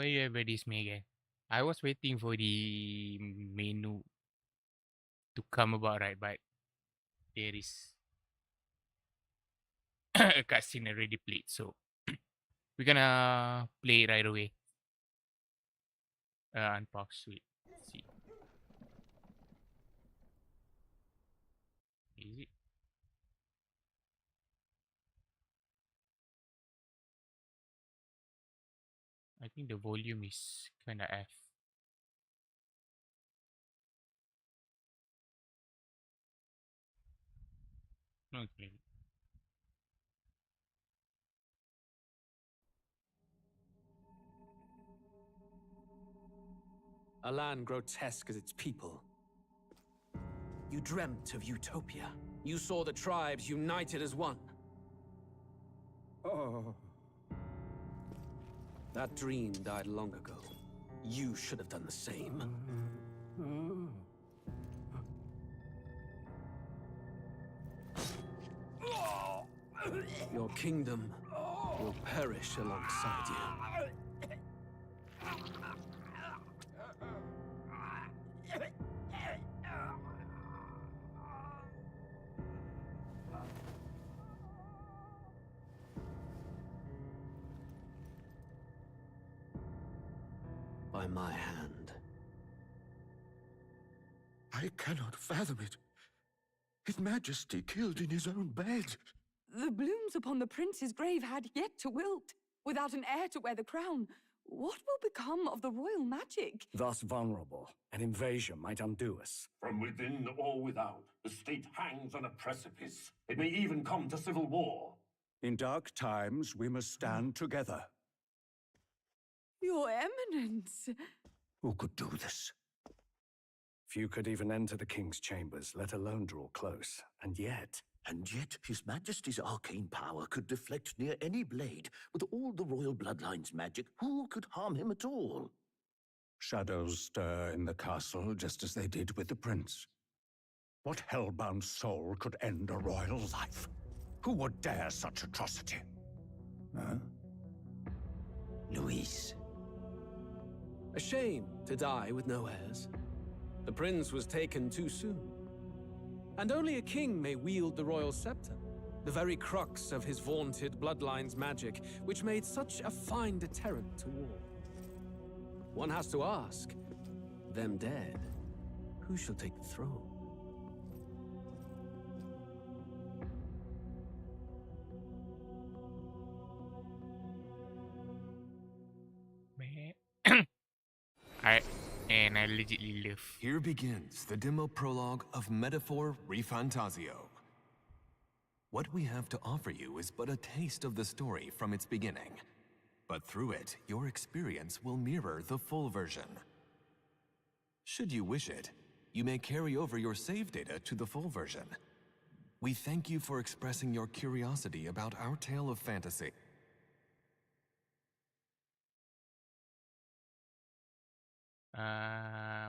you ever this me again? I was waiting for the menu to come about, right? But there is a cutscene already played, so we're gonna play right away. Unbox it. Let's see. Is it? I think the volume is kinda F. Okay. A land grotesque as its people. You dreamt of utopia. You saw the tribes united as one. Oh. That dream died long ago. You should have done the same. Your kingdom will perish alongside you. By my hand. I cannot fathom it. His Majesty killed in his own bed. The blooms upon the prince's grave had yet to wilt. Without an heir to wear the crown, what will become of the royal magic? Thus vulnerable, an invasion might undo us. From within or without, the state hangs on a precipice. It may even come to civil war. In dark times, we must stand together. Your Eminence! Who could do this? Few could even enter the king's chambers, let alone draw close. And yet, His Majesty's arcane power could deflect near any blade. With all the royal bloodline's magic, who could harm him at all? shadows stir in the castle just as they did with the prince. What hellbound soul could end a royal life? Who would dare such atrocity? Huh? Luis. A shame to die with no heirs. The prince was taken too soon. And only a king may wield the royal scepter, the very crux of his vaunted bloodline's magic, which made such a fine deterrent to war. One has to ask, them dead, who shall take the throne? And I legitly live. Here begins the demo prologue of Metaphor Refantasio. What we have to offer you is but a taste of the story from its beginning. But through it, your experience will mirror the full version. Should you wish it, you may carry over your save data to the full version. We thank you for expressing your curiosity about our tale of fantasy.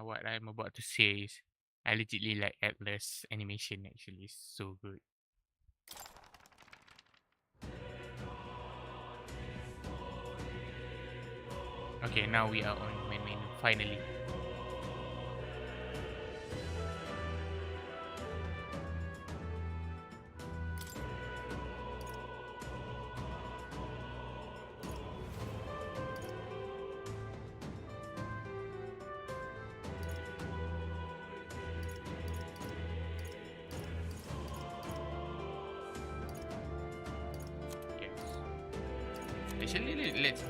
What I'm about to say is I legitly like Atlas animation actually. It's so good. Okay, now we are on main menu, finally. Actually, let's.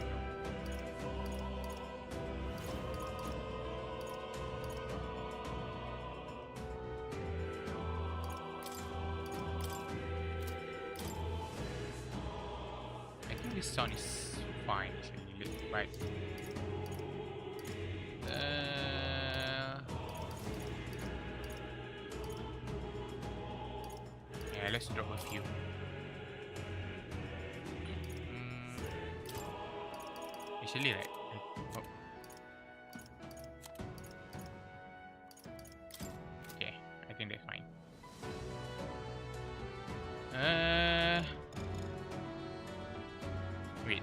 I think this sound is fine. Actually, right. Yeah, let's drop a few. Actually, right. Oh. Okay, I think that's fine. Wait.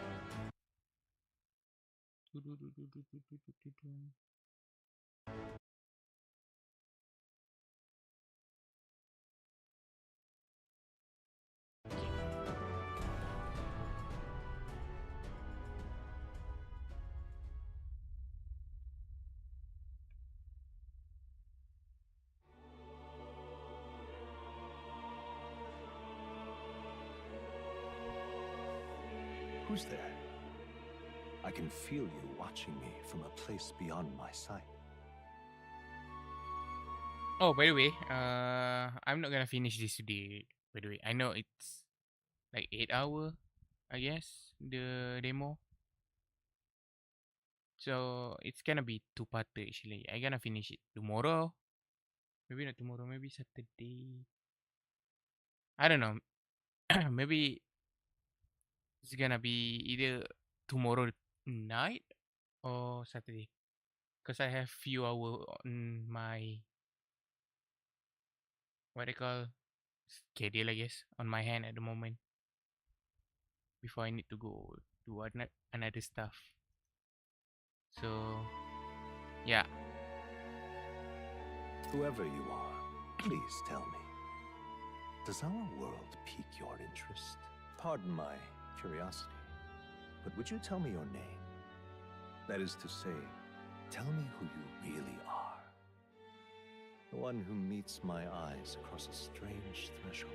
Who's there? I can feel you watching me from a place beyond my sight. Oh, by the way, I'm not gonna finish this today. By the way, I know it's like 8 hour, I guess, the demo. So it's gonna be two-parter actually. I gonna finish it tomorrow. Maybe not tomorrow, maybe Saturday. I don't know. Maybe it's gonna be either tomorrow night or Saturday. Cause I have few hour on my what they call schedule, I guess, on my hand at the moment. Before I need to go do another stuff. So yeah. Whoever you are, please tell me. Does our world pique your interest? Pardon my curiosity, but would you tell me your name? That is to say, tell me who you really are. The one who meets my eyes across a strange threshold.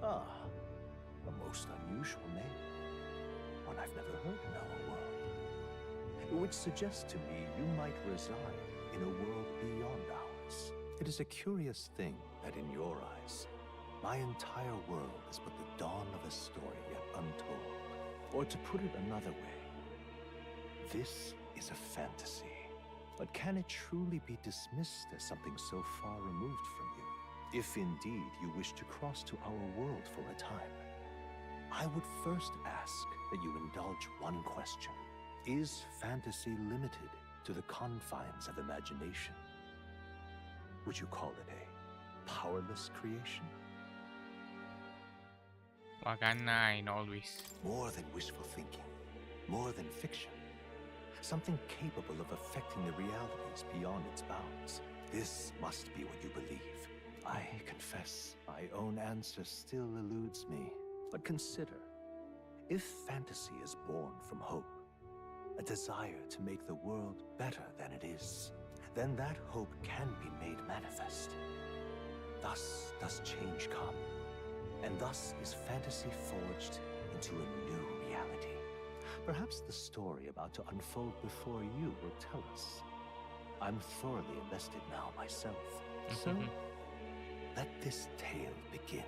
Ah, a most unusual name. One I've never heard in our world. Which suggests to me you might reside in a world beyond ours. It is a curious thing that in your eyes, my entire world is but the dawn of a story yet untold. Or to put it another way, this is a fantasy. But can it truly be dismissed as something so far removed from you? If indeed you wish to cross to our world for a time, I would first ask that you indulge one question. Is fantasy limited to the confines of imagination? Would you call it a powerless creation? Wakana always. More than wishful thinking, more than fiction. Something capable of affecting the realities beyond its bounds. This must be what you believe. I confess, my own answer still eludes me. But consider, if fantasy is born from hope, a desire to make the world better than it is, then that hope can be made manifest. Thus does change come, and thus is fantasy forged into a new reality. Perhaps the story about to unfold before you will tell us. I'm thoroughly invested now myself, so let this tale begin.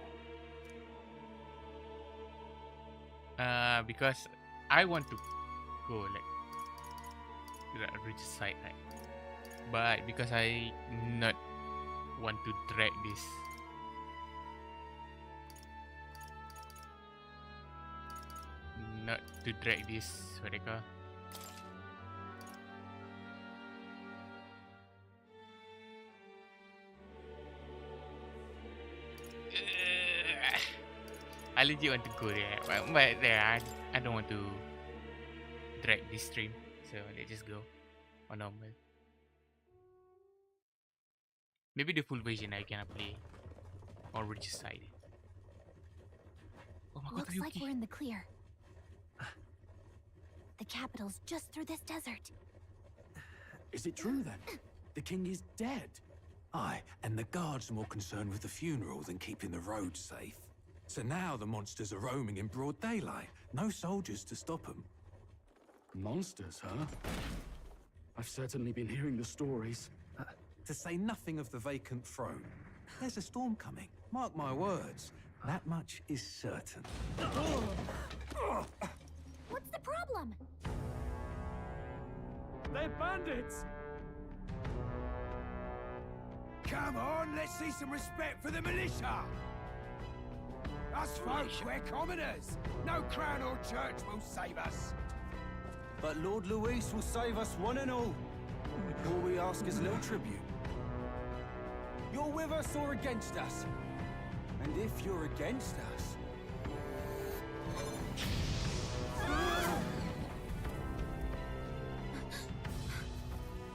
Because I want to go like to the rich side, right? But because I not want to drag this, what they call. I legit want to go there, but there I don't want to drag this stream, so let's just go on normal. Maybe the full version I can play on which side. Oh my god, Looks like we're in the clear. The capital's just through this desert. Is it true then? The king is dead? Aye, and the guards more concerned with the funeral than keeping the roads safe. So now the monsters are roaming in broad daylight. No soldiers to stop them. Monsters, huh? I've certainly been hearing the stories. To say nothing of the vacant throne. There's a storm coming. Mark my words. That much is certain. What's the problem? They're bandits! Come on, let's see some respect for the militia! Us folk, we're commoners. No crown or church will save us. But Lord Luis will save us one and all. All we ask is a little tribute. You're with us or against us? And if you're against us...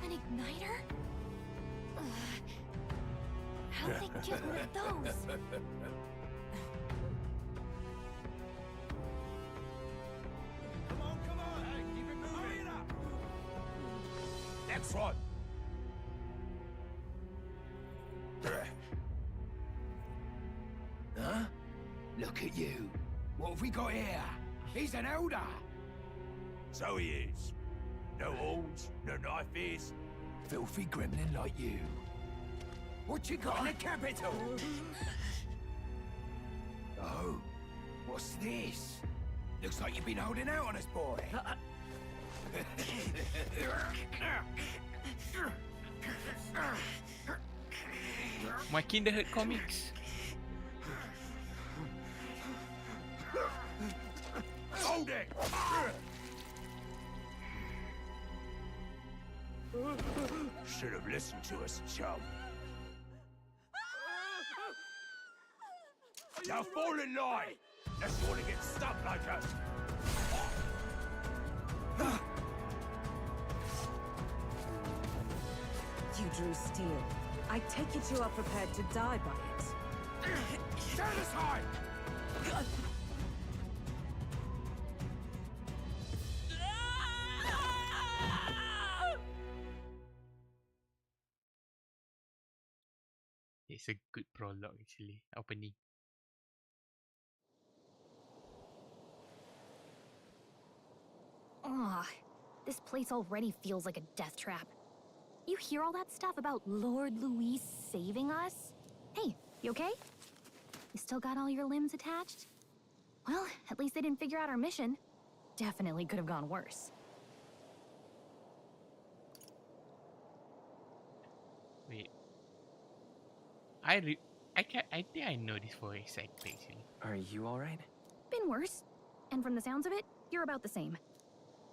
An igniter? How'd they get rid of those? Come on, hey, keep it moving. Hurry it up. Next one. Huh? Look at you. What have we got here? He's an elder. So he is. No horns, no knife. Filthy gremlin like you. What you got in the capital? Oh, what's this? Looks like you've been holding out on us, boy. My Kinderhood comics. Hold it! Should have listened to us, chum. Now fall in line! Let's want to get stuck like us! You drew steel. I take it you are prepared to die by it. Stand aside! It's a good prologue actually, opening. Ugh, this place already feels like a death trap. You hear all that stuff about Lord Luis saving us? Hey, you okay? You still got all your limbs attached? Well, at least they didn't figure out our mission. Definitely could have gone worse. Wait. I think I know this voice actor actually. Are you alright? Been worse. And from the sounds of it, you're about the same.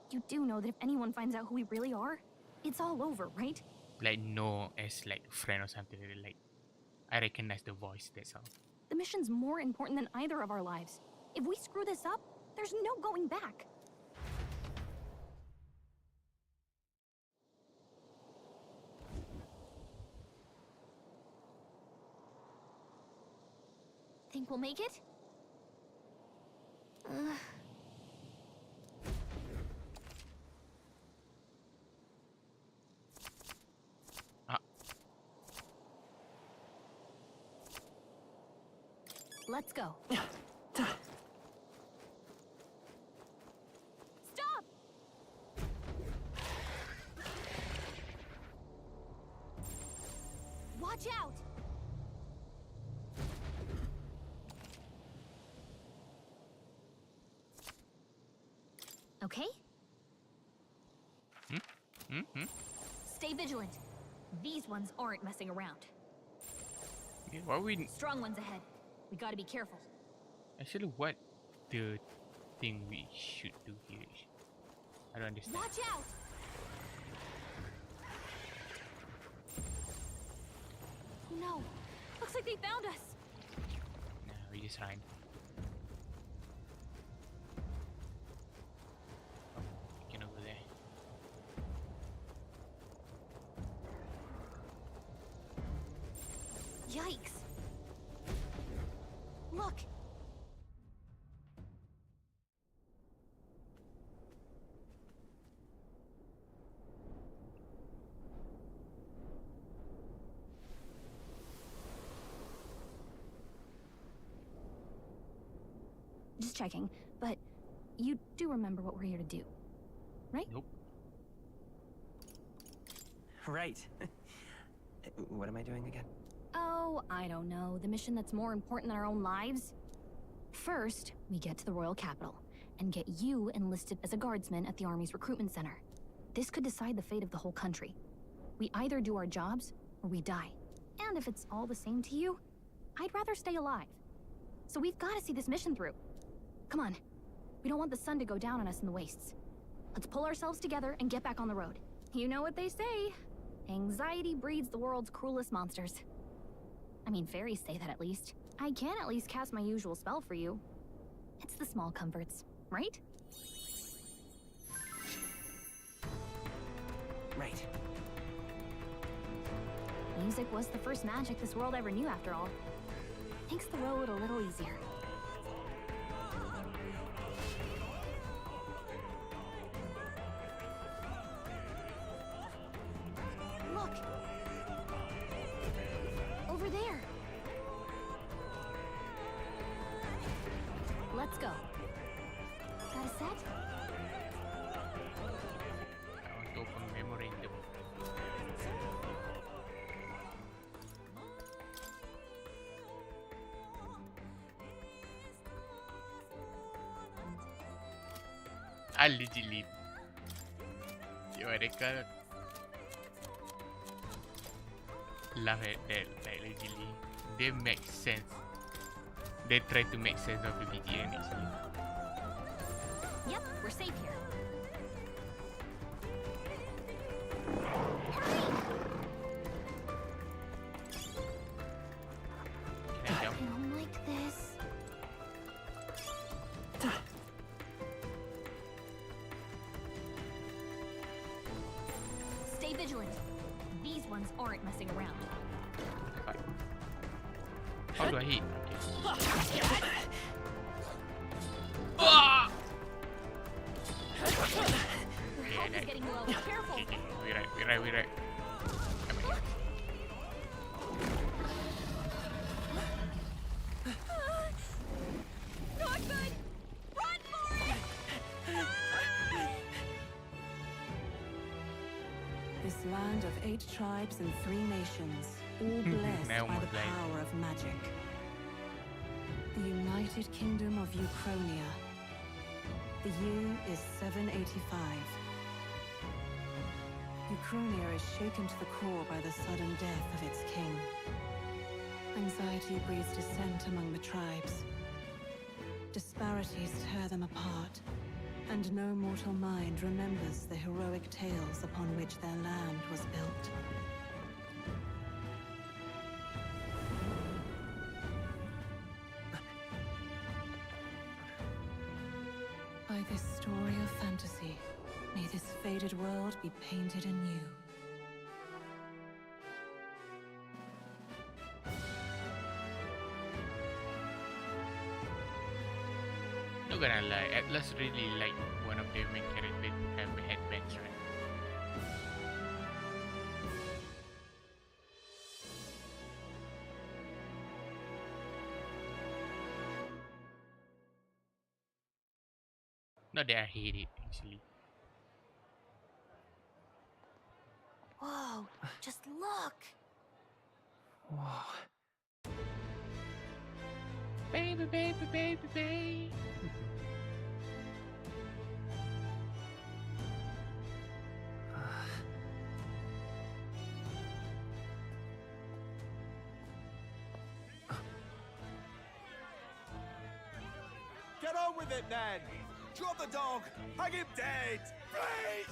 You do know that if anyone finds out who we really are, it's all over, right? Like no as like friend or something like I recognize the voice, that's all. The mission's more important than either of our lives. If we screw this up, there's no going back. Think we'll make it? Let's go. Stop! Watch out! Okay? Stay vigilant. These ones aren't messing around. Okay, what we Strong ones ahead. We gotta be careful. actually what the thing we should do here is? I don't understand. Watch out! Oh no! Looks like they found us! Nah, we just run. Oh, we can over there. Yikes! Look! Just checking, but you do remember what we're here to do, right? Nope. Right. What am I doing again? Oh, I don't know. The mission that's more important than our own lives? First, we get to the royal capital and get you enlisted as a guardsman at the army's recruitment center. This could decide the fate of the whole country. We either do our jobs or we die. And if it's all the same to you, I'd rather stay alive. So we've got to see this mission through. Come on. We don't want the sun to go down on us in the wastes. Let's pull ourselves together and get back on the road. You know what they say. Anxiety breeds the world's cruelest monsters. I mean, fairies say that at least. I can at least cast my usual spell for you. It's the small comforts, right? Right. Music was the first magic this world ever knew, after all. Makes the road a little easier. Look! Over there! Let's go. Got a set? I want to open memory in the book. Allegedly. Theoretical. Love it. They allegedly. They make sense. They try to make sense of the BTN actually. Yep, we're safe here. Can I jump? I don't like this. Stay vigilant. These ones aren't messing around. How do I hit? Ah! Your health is getting low. Careful. Okay. We're right. Come here. Not good. Run for it. This land of 8 tribes and 3 nations, all blessed Now by the we're playing. power of magic. The United Kingdom of Ukrainia. The year is 785. Ukrainia is shaken to the core by the sudden death of its king. Anxiety breeds dissent among the tribes. Disparities tear them apart, and no mortal mind remembers the heroic tales upon which their land was built. By this story of fantasy, may this faded world be painted anew. Not gonna lie, Atlas really like one of the main characters to have headbands, right? Not that I hate it actually. Whoa, just look. Whoa. Baby. Get on with it, then! Drop the dog! Hang him dead! Please!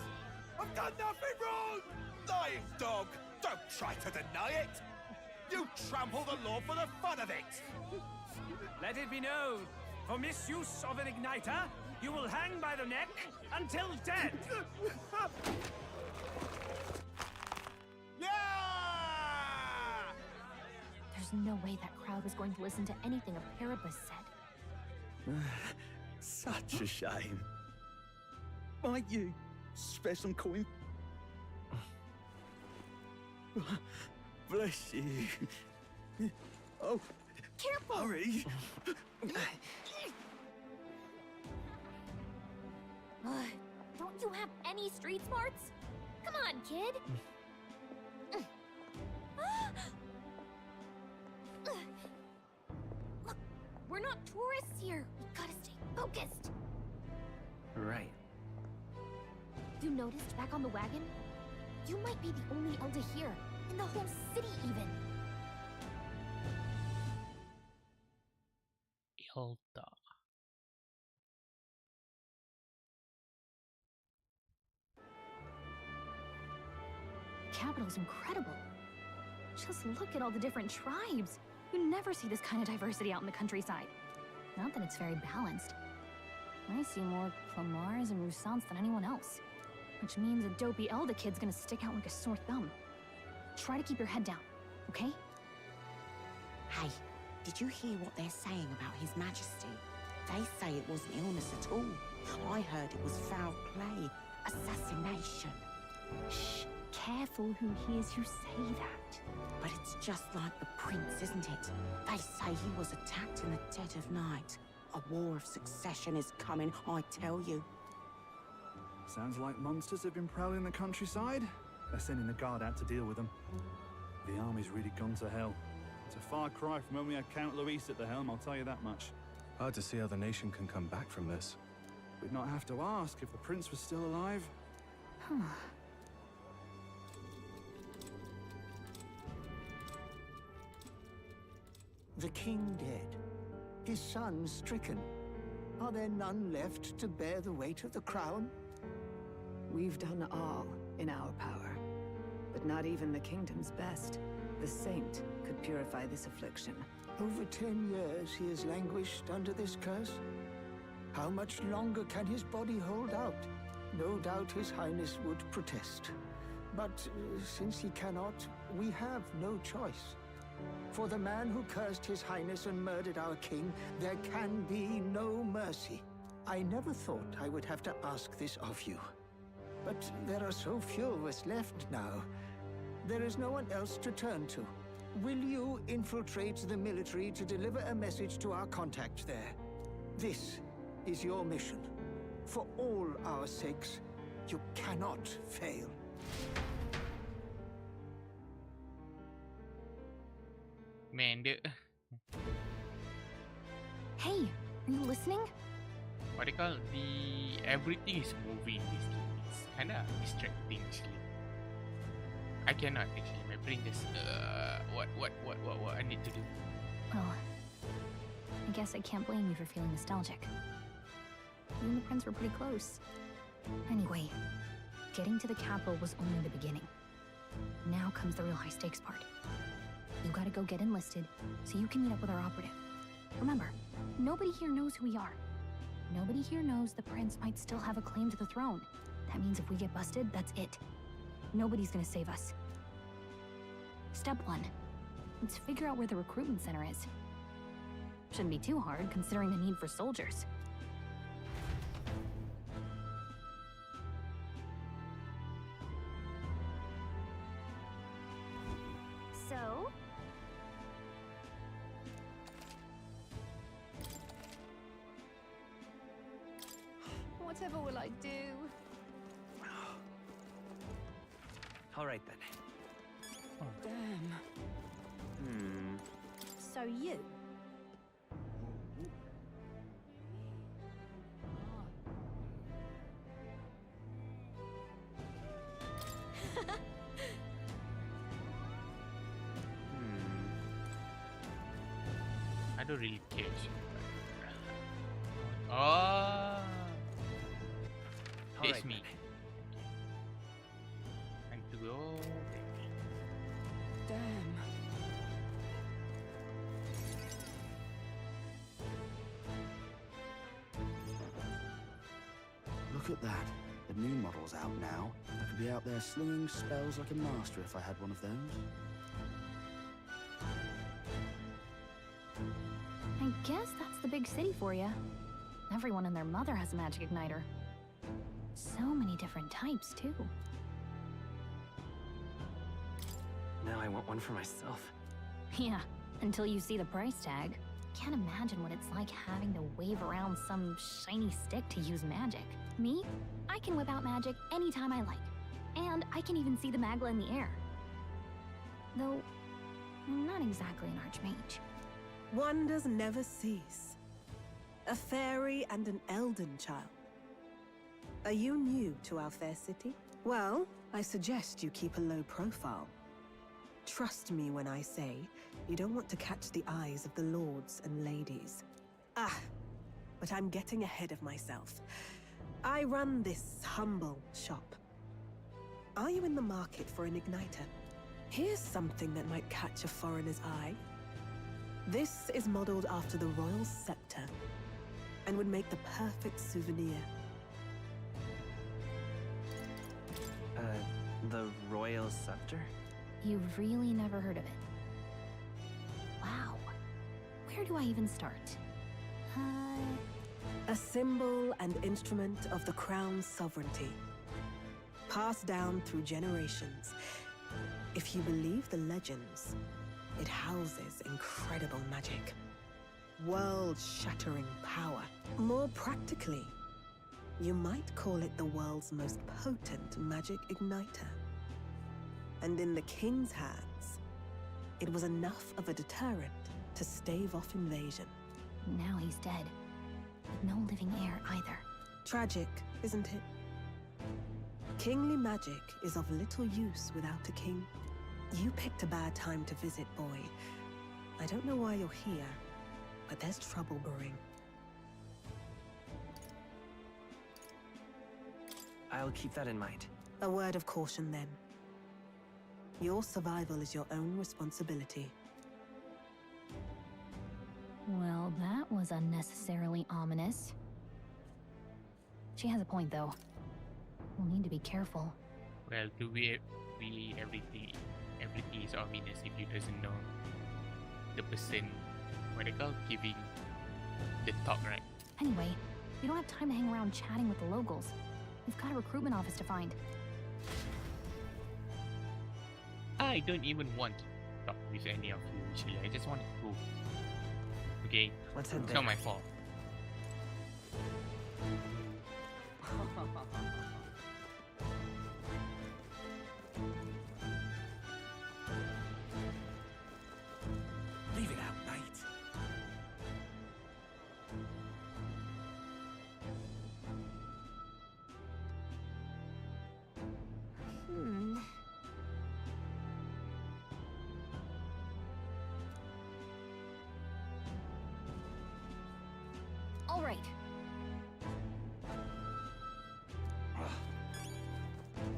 I've done nothing wrong! Lying dog! Don't try to deny it! You trample the law for the fun of it! Let it be known, for misuse of an igniter, you will hang by the neck until dead. Yeah! There's no way that crowd was going to listen to anything a Paribus said. Such a shame. Might you spare some coin? Bless you. Oh, Careful! hurry. Don't you have any street smarts? Come on, kid! Look, we're not tourists here. We gotta stay focused. Right. You noticed back on the wagon? You might be the only Elder here, in the whole city even. capital's incredible. Just look at all the different tribes. You never see this kind of diversity out in the countryside. Not that it's very balanced. I see more Clamars and Roussants than anyone else. Which means a dopey Elder kid's gonna stick out like a sore thumb. Try to keep your head down, okay? Hey, did you hear what they're saying about His Majesty? They say it wasn't illness at all. I heard it was foul play, assassination. Shh, careful who hears you say that. But it's just like the prince, isn't it? They say he was attacked in the dead of night. A war of succession is coming, I tell you. Sounds like monsters have been prowling the countryside. They're sending the guard out to deal with them. The army's really gone to hell. It's a far cry from when we had Count Luis at the helm, I'll tell you that much. Hard to see how the nation can come back from this. We'd not have to ask if the prince was still alive. The king dead, his son stricken. Are there none left to bear the weight of the crown? We've done all in our power, but not even the kingdom's best. The saint could purify this affliction. Over 10 years he has languished under this curse. How much longer can his body hold out? No doubt His Highness would protest. But since he cannot, we have no choice. For the man who cursed His Highness and murdered our king, there can be no mercy. I never thought I would have to ask this of you. But there are so few of us left now. There is no one else to turn to. Will you infiltrate the military to deliver a message to our contact there? This is your mission. For all our sakes, you cannot fail. Man, Hey, are you listening? what they call everything is moving in this game. It's kind of distracting actually. I cannot actually. My brain just what I need to do. Well, I guess I can't blame you for feeling nostalgic. You and the prince were pretty close. Anyway, getting to the capital was only the beginning. Now comes the real high-stakes part. You gotta go get enlisted so you can meet up with our operative. Remember, nobody here knows who we are. Nobody here knows the prince might still have a claim to the throne. That means if we get busted, that's it. Nobody's gonna save us. Step 1. Let's figure out where the recruitment center is. Shouldn't be too hard, considering the need for soldiers. So? Whatever will I do? All right then. Damn. So you? I don't really care. Oh, it's me. And to go. Damn. Look at that. The new model's out now. I could be out there slinging spells like a master if I had one of those. I guess that's the big city for you. Everyone and their mother has a magic igniter. So many different types, too. Now I want one for myself. Yeah, until you see the price tag. Can't imagine what it's like having to wave around some shiny stick to use magic. Me? I can whip out magic anytime I like. And I can even see the Magla in the air. Though, I'm not exactly an archmage. Wonders never cease. A fairy and an Elden child. Are you new to our fair city? Well, I suggest you keep a low profile. Trust me when I say you don't want to catch the eyes of the lords and ladies. But I'm getting ahead of myself. I run this humble shop. Are you in the market for an igniter? Here's something that might catch a foreigner's eye. This is modeled after the royal scepter and would make the perfect souvenir. The royal scepter? You've really never heard of it? Wow. Where do I even start? A symbol and instrument of the crown's sovereignty, passed down through generations. If you believe the legends, it houses incredible magic, world-shattering power. More practically, you might call it the world's most potent magic igniter. And in the king's hands, it was enough of a deterrent to stave off invasion. Now he's dead. With no living heir either. Tragic, isn't it? Kingly magic is of little use without a king. You picked a bad time to visit, boy. I don't know why you're here, but there's trouble brewing. I'll keep that in mind. A word of caution, then. Your survival is your own responsibility. Well, that was unnecessarily ominous. She has a point, though. We'll need to be careful. Well, to be everything is ominous if you doesn't know the person, what they call, giving the talk, right? Anyway, we don't have time to hang around chatting with the locals. We've got a recruitment office to find. I don't even want to talk with any of you, actually. I just want to go. Okay? Let's head it's there. not my fault. Leave it out, mate. All right.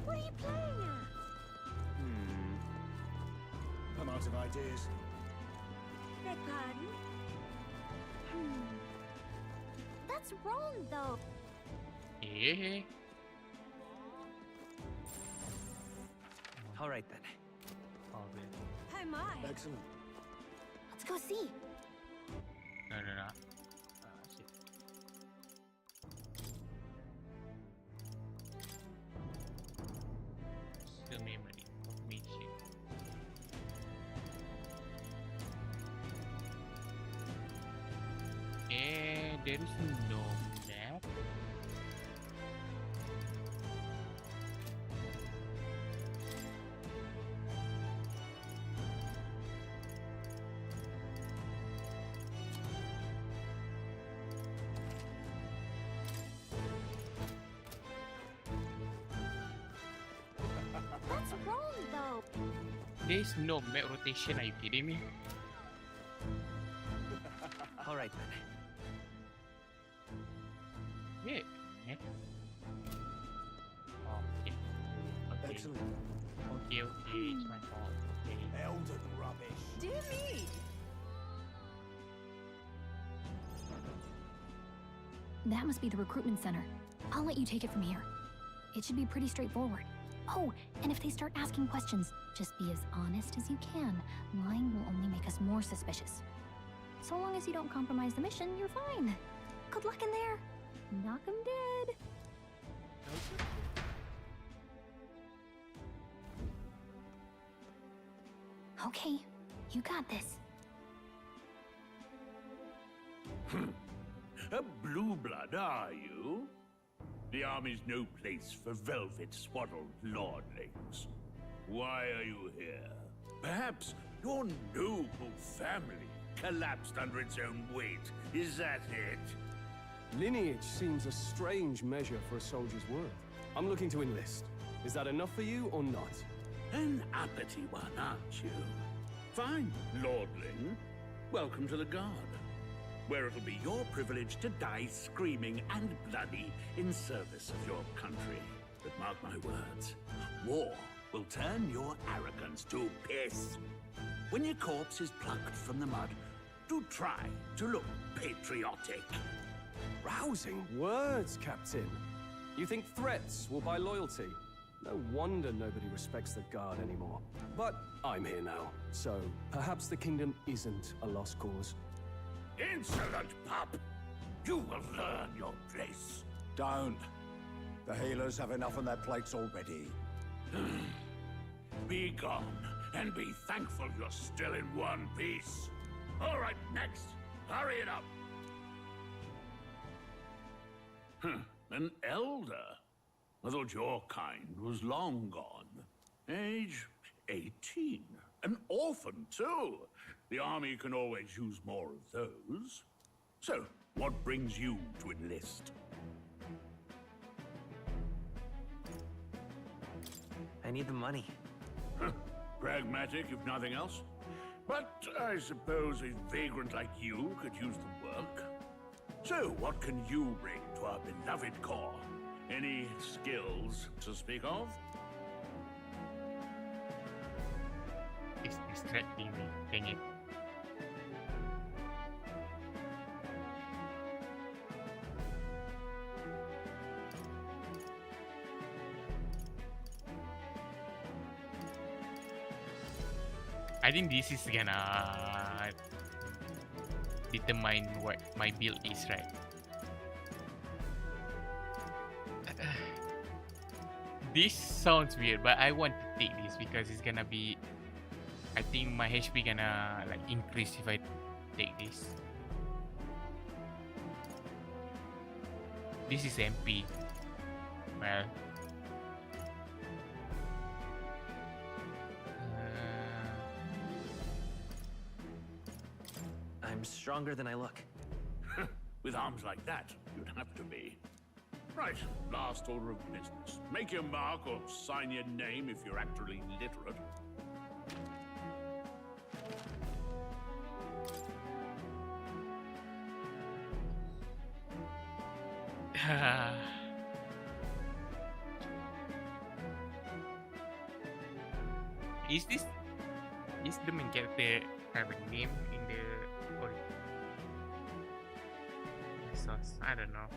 What are you playing at? I'm out of ideas. Beg pardon? That's wrong, though. Yeah. All right, then. Hey, my. Excellent. Let's go see. No. Shit. Still memory information. And there is no map. That's wrong, though. There's no map rotation, are you kidding me? All right, then. Yeah. Okay. Excellent. Okay, it's my fault. Okay. Elden rubbish. Dear me! That must be the recruitment center. I'll let you take it from here. It should be pretty straightforward. Oh, and if they start asking questions, just be as honest as you can. Lying will only make us more suspicious. So long as you don't compromise the mission, you're fine. Good luck in there. Knock 'em dead. Okay, you got this. A blue blood, are you? The army's no place for velvet-swaddled lordlings. Why are you here? Perhaps your noble family collapsed under its own weight. Is that it? Lineage seems a strange measure for a soldier's worth. I'm looking to enlist. Is that enough for you or not? An uppity one, aren't you? Fine, lordling. Welcome to the Guard, where it'll be your privilege to die screaming and bloody in service of your country. But mark my words, war will turn your arrogance to piss. When your corpse is plucked from the mud, do try to look patriotic. Rousing words, Captain. You think threats will buy loyalty? No wonder nobody respects the Guard anymore. But I'm here now, so perhaps the kingdom isn't a lost cause. Insolent pup! You will learn your place. Don't. The healers have enough on their plates already. Be gone, and be thankful you're still in one piece. All right, next. Hurry it up. An elder? I thought your kind was long gone. Age 18. An orphan, too. The army can always use more of those. So, what brings you to enlist? I need the money. Pragmatic, if nothing else. But I suppose a vagrant like you could use the work. So, what can you bring to our beloved corps? Any skills to speak of? It's distracting me. Dang it. I think this is gonna determine what my build is, right? This sounds weird, but I want to take this because it's gonna be, I think my HP gonna like increase if I take this. This is MP. Well, I'm stronger than I look. With arms like that, you'd have to be. Right, last order of business. Make your mark or sign your name if you're actually literate. is the main character have a name in the source? I don't know.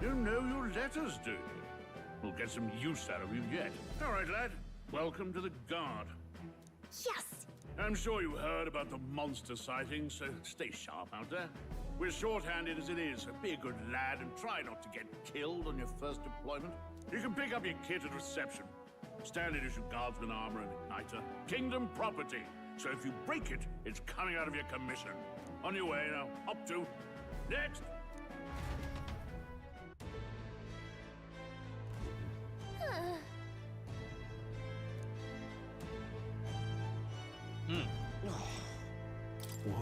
You know your letters, do you? We'll get some use out of you yet. All right, lad. Welcome to the Guard. Yes! I'm sure you heard about the monster sightings, so stay sharp out there. We're short-handed as it is, so be a good lad and try not to get killed on your first deployment. You can pick up your kit at reception. Standard issue guardsman armor and igniter. Kingdom property. So if you break it, it's coming out of your commission. On your way now. Up to. Next! Whoa.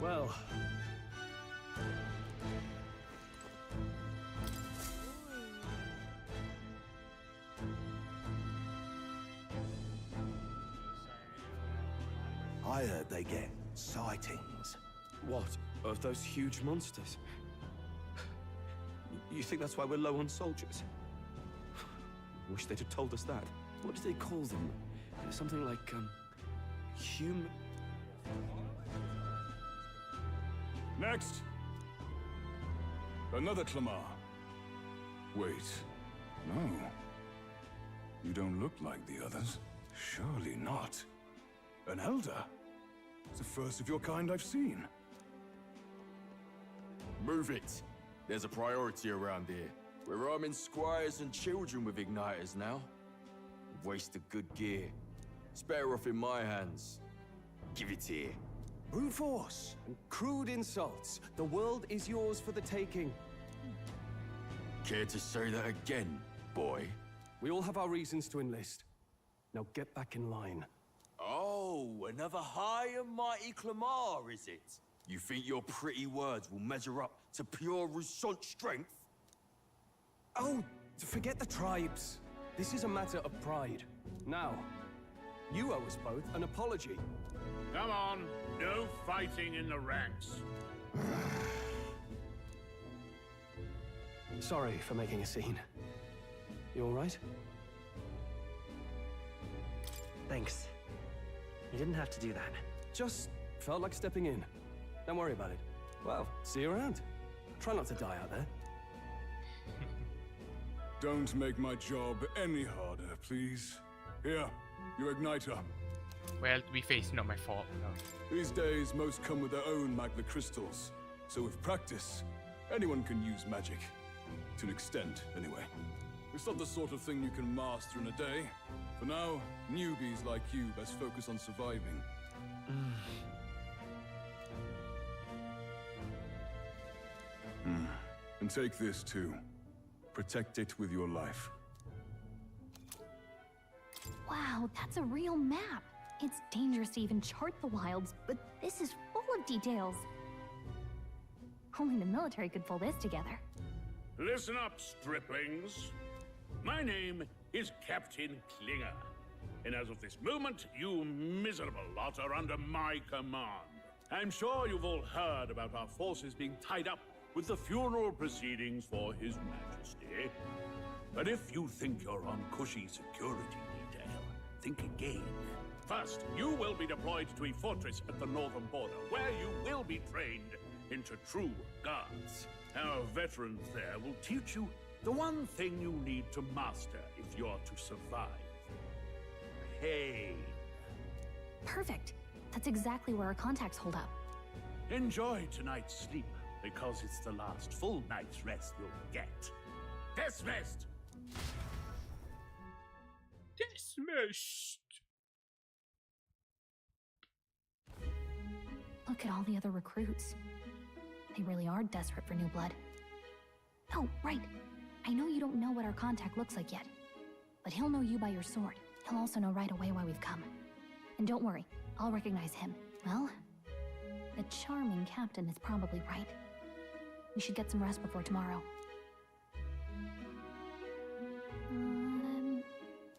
Well. I heard they get sightings. What? Of those huge monsters? You think that's why we're low on soldiers? Wish they'd have told us that. What do they call them? Something like, human... Next! Another Clamar. Wait, no. You don't look like the others. Surely not. An elder? It's the first of your kind I've seen. Move it. There's a priority around here. We're arming squires and children with igniters now. Waste of good gear. It's better off in my hands. Give it here. Brute force and crude insults. The world is yours for the taking. Care to say that again, boy? We all have our reasons to enlist. Now get back in line. Oh, another high and mighty Clamar, is it? You think your pretty words will measure up to pure Roussant strength? Oh, forget the tribes. This is a matter of pride. Now, you owe us both an apology. Come on, no fighting in the ranks. Sorry for making a scene. You all right? Thanks. You didn't have to do that. Just felt like stepping in. Don't worry about it. Well, see you around. Try not to die out there. Don't make my job any harder, please. Here, your igniter. Well, to be fair, it's not my fault. No. These days, most come with their own magna crystals. So with practice, anyone can use magic. To an extent, anyway. It's not the sort of thing you can master in a day. For now, newbies like you best focus on surviving. And take this too. Protect it with your life. Wow, that's a real map. It's dangerous to even chart the wilds, but this is full of details. Only the military could pull this together. Listen up, striplings. My name is Captain Klinger. And as of this moment, you miserable lot are under my command. I'm sure you've all heard about our forces being tied up with the funeral proceedings for His Majesty. But if you think you're on cushy security detail, think again. First, you will be deployed to a fortress at the northern border, where you will be trained into true guards. Our veterans there will teach you the one thing you need to master if you're to survive. Pain. Perfect. That's exactly where our contacts hold up. Enjoy tonight's sleep, because it's the last full night's rest you'll get. Dismissed! Dismissed! Look at all the other recruits. They really are desperate for new blood. Oh, right. I know you don't know what our contact looks like yet, but he'll know you by your sword. He'll also know right away why we've come. And don't worry, I'll recognize him. Well, the charming captain is probably right. We should get some rest before tomorrow.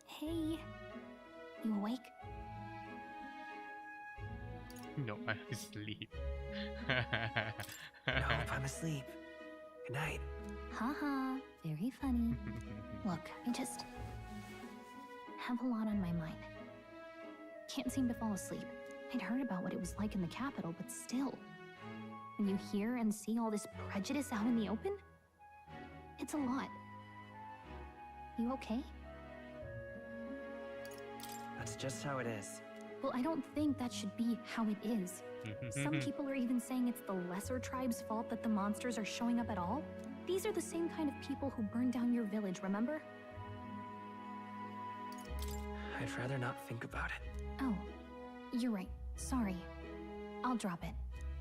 Hey. You awake? No, I'm asleep. No, I'm asleep. Good night. Haha, very funny. Look, I just have a lot on my mind. Can't seem to fall asleep. I'd heard about what it was like in the capital, but still. When you hear and see all this prejudice out in the open, it's a lot. You okay? That's just how it is. Well, I don't think that should be how it is. Some people are even saying it's the lesser tribe's fault that the monsters are showing up at all. These are the same kind of people who burned down your village, remember? I'd rather not think about it. Oh, you're right. Sorry. I'll drop it.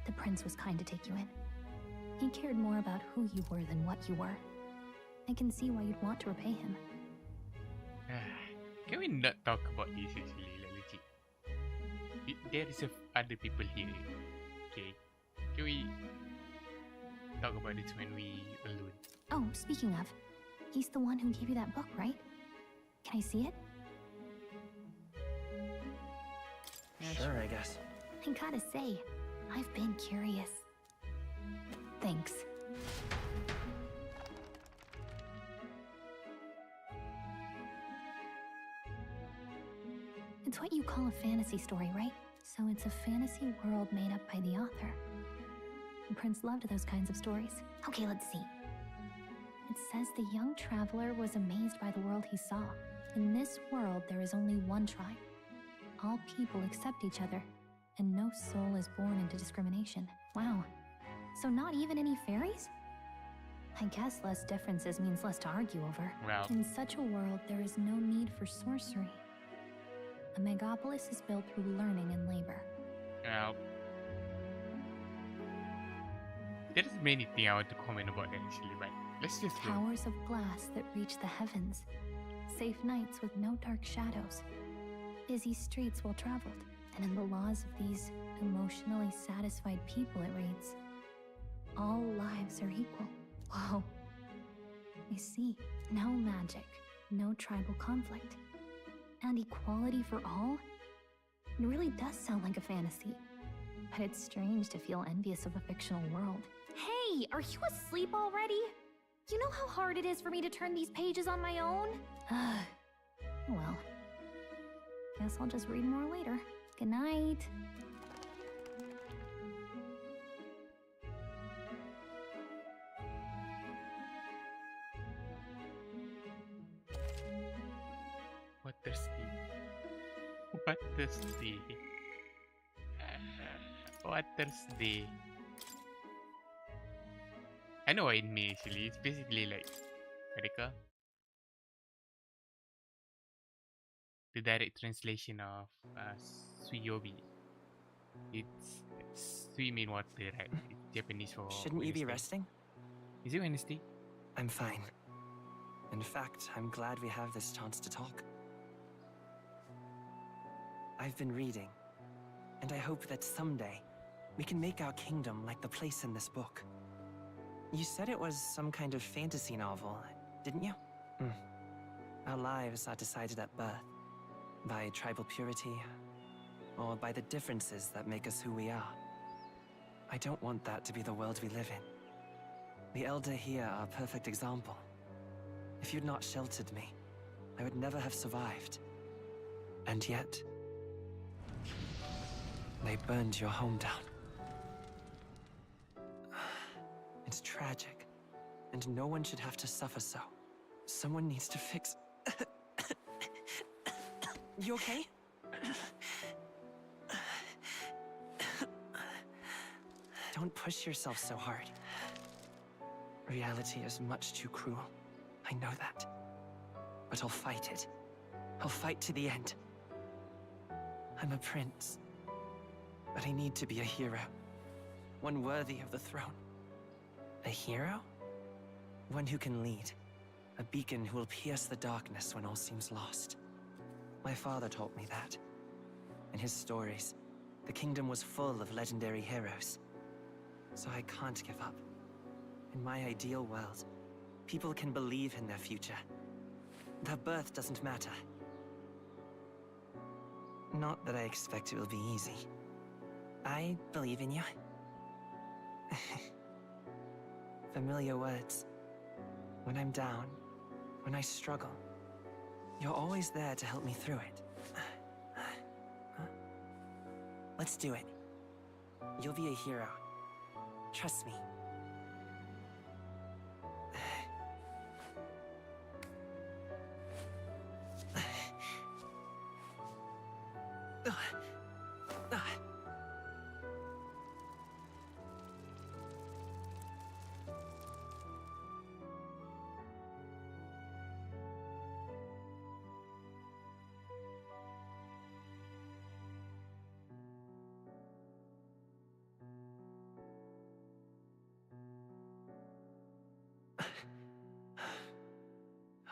The prince was kind to take you in. He cared more about who you were than what you were. I can see why you'd want to repay him. Can we not talk about this actually, legit? There is other people here. Okay. Can we talk about it when we alone? Oh, speaking of, he's the one who gave you that book, right? Can I see it? Sure, I guess. I gotta say, I've been curious. Thanks. It's what you call a fantasy story, right? So it's a fantasy world made up by the author. The prince loved those kinds of stories. Okay, let's see. It says the young traveler was amazed by the world he saw. In this world, there is only one tribe. All people accept each other, and no soul is born into discrimination. Wow. So not even any fairies? I guess less differences means less to argue over. Wow. In such a world, there is no need for sorcery. A megapolis is built through learning and labor. There's many things I want to comment about that actually, but let's just go. Towers of glass that reach the heavens. Safe nights with no dark shadows. Busy streets well traveled. And in the laws of these emotionally satisfied people, it reads, all lives are equal. Whoa. I see. No magic, no tribal conflict. And equality for all? It really does sound like a fantasy. But it's strange to feel envious of a fictional world. Hey, are you asleep already? You know how hard it is for me to turn these pages on my own? Well, guess I'll just read more later. Good night. What Thursday? What Thursday? I know what it means actually. It's basically like mereka. The direct translation of Suyobi. It's swim in water, right? It's Japanese for Shouldn't you be resting? Is it Wednesday? I'm fine. In fact, I'm glad we have this chance to talk. I've been reading, and I hope that someday we can make our kingdom like the place in this book. You said it was some kind of fantasy novel, didn't you? Our lives are decided at birth, by tribal purity, or by the differences that make us who we are. I don't want that to be the world we live in. The Elder here are a perfect example. If you'd not sheltered me, I would never have survived. And yet, they burned your home down. It's tragic, and no one should have to suffer so. Someone needs to fix... You okay? Don't push yourself so hard. Reality is much too cruel. I know that. But I'll fight it. I'll fight to the end. I'm a prince. But I need to be a hero. One worthy of the throne. A hero? One who can lead. A beacon who will pierce the darkness when all seems lost. My father taught me that. In his stories, the kingdom was full of legendary heroes. So I can't give up. In my ideal world, people can believe in their future. Their birth doesn't matter. Not that I expect it will be easy. I believe in you. Familiar words. When I'm down, when I struggle, you're always there to help me through it. Let's do it. You'll be a hero. Trust me.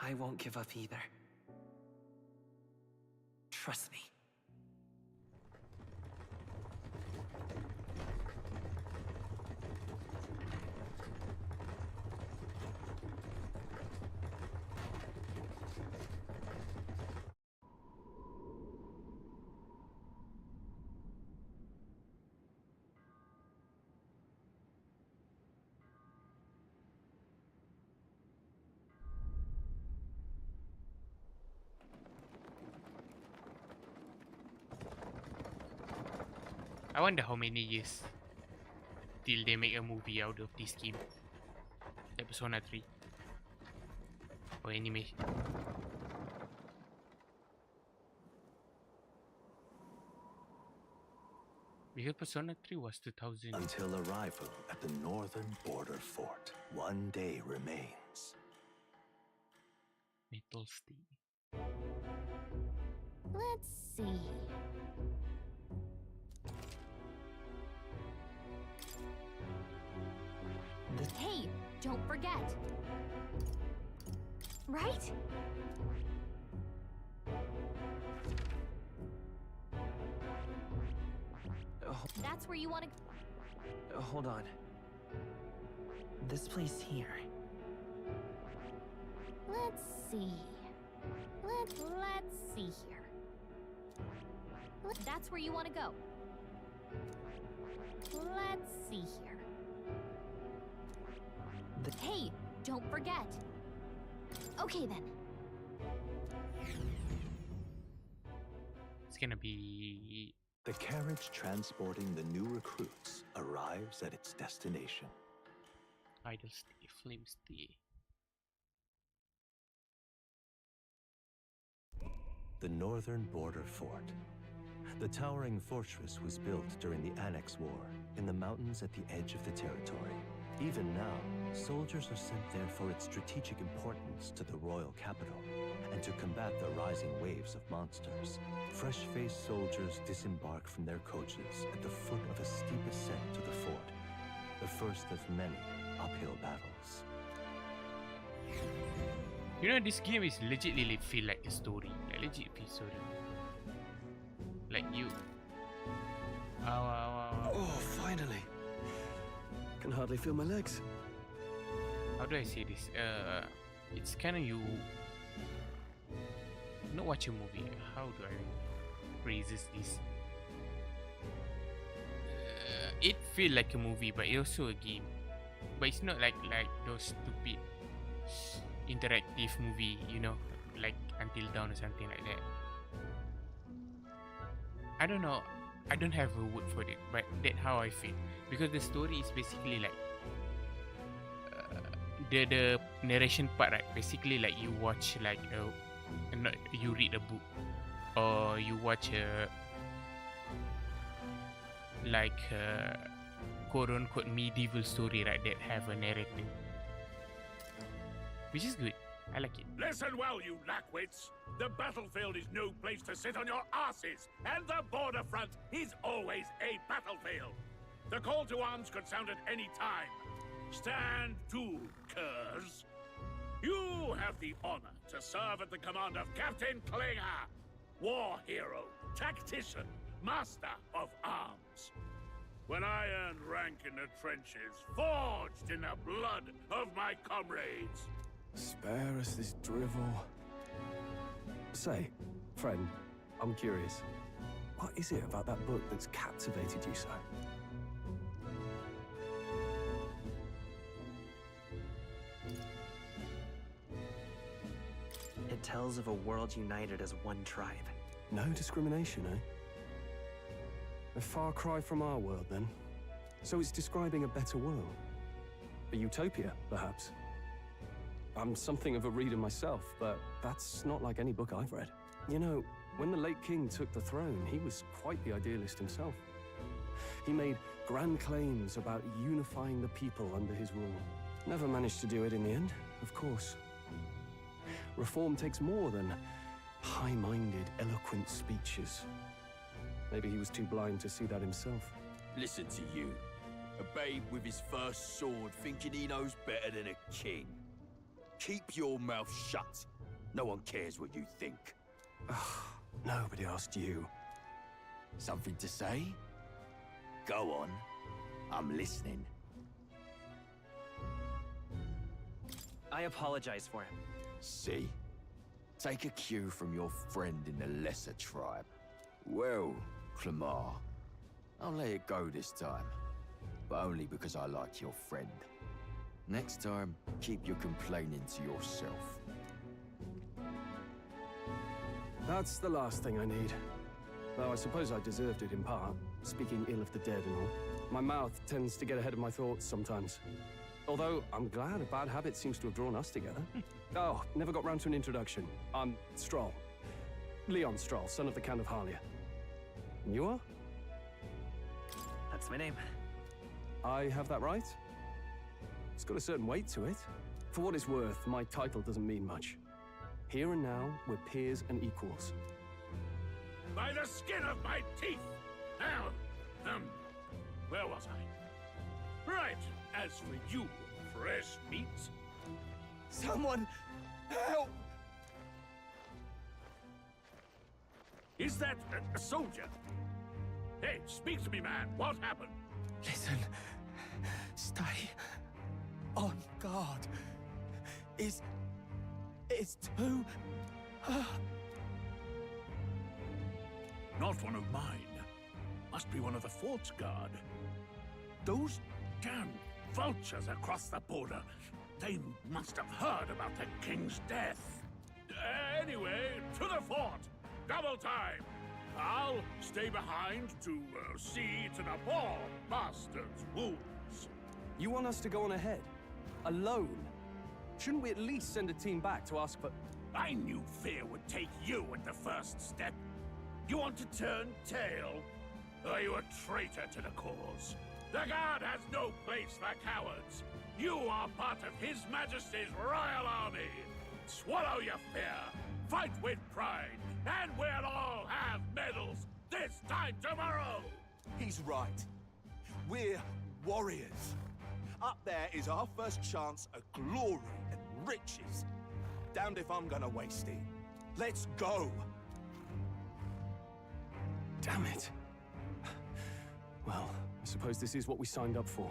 I won't give up either. Trust me. I wonder how many years till they make a movie out of this game. Like Persona 3. Or animation. Because Persona 3 was 2000. Until arrival at the northern border fort, one day remains. Metal Steel. Let's see. Hey, don't forget. Right? That's where you want to... Hold on. This place here. Let's see. Let's see here. That's where you want to go. Let's see here. Hey, don't forget. Okay then. It's gonna be... The carriage transporting the new recruits arrives at its destination. Idle stay, flame stay. The northern border fort. The towering fortress was built during the Annex War in the mountains at the edge of the territory. Even now, soldiers are sent there for its strategic importance to the royal capital and to combat the rising waves of monsters. Fresh-faced soldiers disembark from their coaches at the foot of a steep ascent to the fort, the first of many uphill battles. You know, this game is legitimately feel like a story. Like legit feel story. Like you... Oh, finally. Can hardly feel my legs. How do I say this? It's kind of you... Not watch a movie. How do I resist this? It feel like a movie, but it also a game. But it's not like those stupid interactive movie, you know, like Until Dawn or something like that. I don't know. I don't have a word for it, but that's how I feel. Because the story is basically like the narration part, right? Basically, like you watch like you read a book, or you watch a like quote unquote medieval story, right? That have a narrative, which is good. I like it. Listen well, you lackwits. The battlefield is no place to sit on your asses, and the border front is always a battlefield. The call to arms could sound at any time. Stand to, curs. You have the honor to serve at the command of Captain Klinger, war hero, tactician, master of arms. When I earned rank in the trenches, forged in the blood of my comrades. Spare us this drivel. Say, friend, I'm curious. What is it about that book that's captivated you so? It tells of a world united as one tribe. No discrimination, eh? A far cry from our world, then. So it's describing a better world. A utopia, perhaps. I'm something of a reader myself, but that's not like any book I've read. You know, when the late king took the throne, he was quite the idealist himself. He made grand claims about unifying the people under his rule. Never managed to do it in the end, of course. Reform takes more than high-minded, eloquent speeches. Maybe he was too blind to see that himself. Listen to you. A babe with his first sword thinking he knows better than a king. Keep your mouth shut. No one cares what you think. Nobody asked you. Something to say? Go on. I'm listening. I apologize for him. See? Take a cue from your friend in the lesser tribe. Well, Clamar, I'll let it go this time. But only because I like your friend. Next time, keep your complaining to yourself. That's the last thing I need. Though I suppose I deserved it in part, speaking ill of the dead and all. My mouth tends to get ahead of my thoughts sometimes. Although, I'm glad a bad habit seems to have drawn us together. Oh, never got round to an introduction. I'm Stroll. Leon Stroll, son of the Count of Harlia. And you are? That's my name. I have that right? It's got a certain weight to it. For what it's worth, my title doesn't mean much. Here and now, we're peers and equals. by the skin of my teeth. Now, where was I? Right, as for you, fresh meat. Someone, help! Is that a soldier? Hey, speak to me, man. What happened? Listen, stay on guard. It's too... Not one of mine. Must be one of the fort's guard. Those damn vultures across the border. They must have heard about the king's death. Anyway, to the fort. Double time. I'll stay behind to see to the poor bastard's wounds. You want us to go on ahead? Alone? Shouldn't we at least send a team back to ask for... I knew fear would take you at the first step. You want to turn tail? Are you a traitor to the cause? The Guard has no place for cowards. You are part of His Majesty's Royal Army. Swallow your fear. Fight with pride. And we'll all have medals this time tomorrow. He's right. We're warriors. Up there is our first chance at glory and riches. Damned if I'm gonna waste it. Let's go! Damn it. Well, I suppose this is what we signed up for.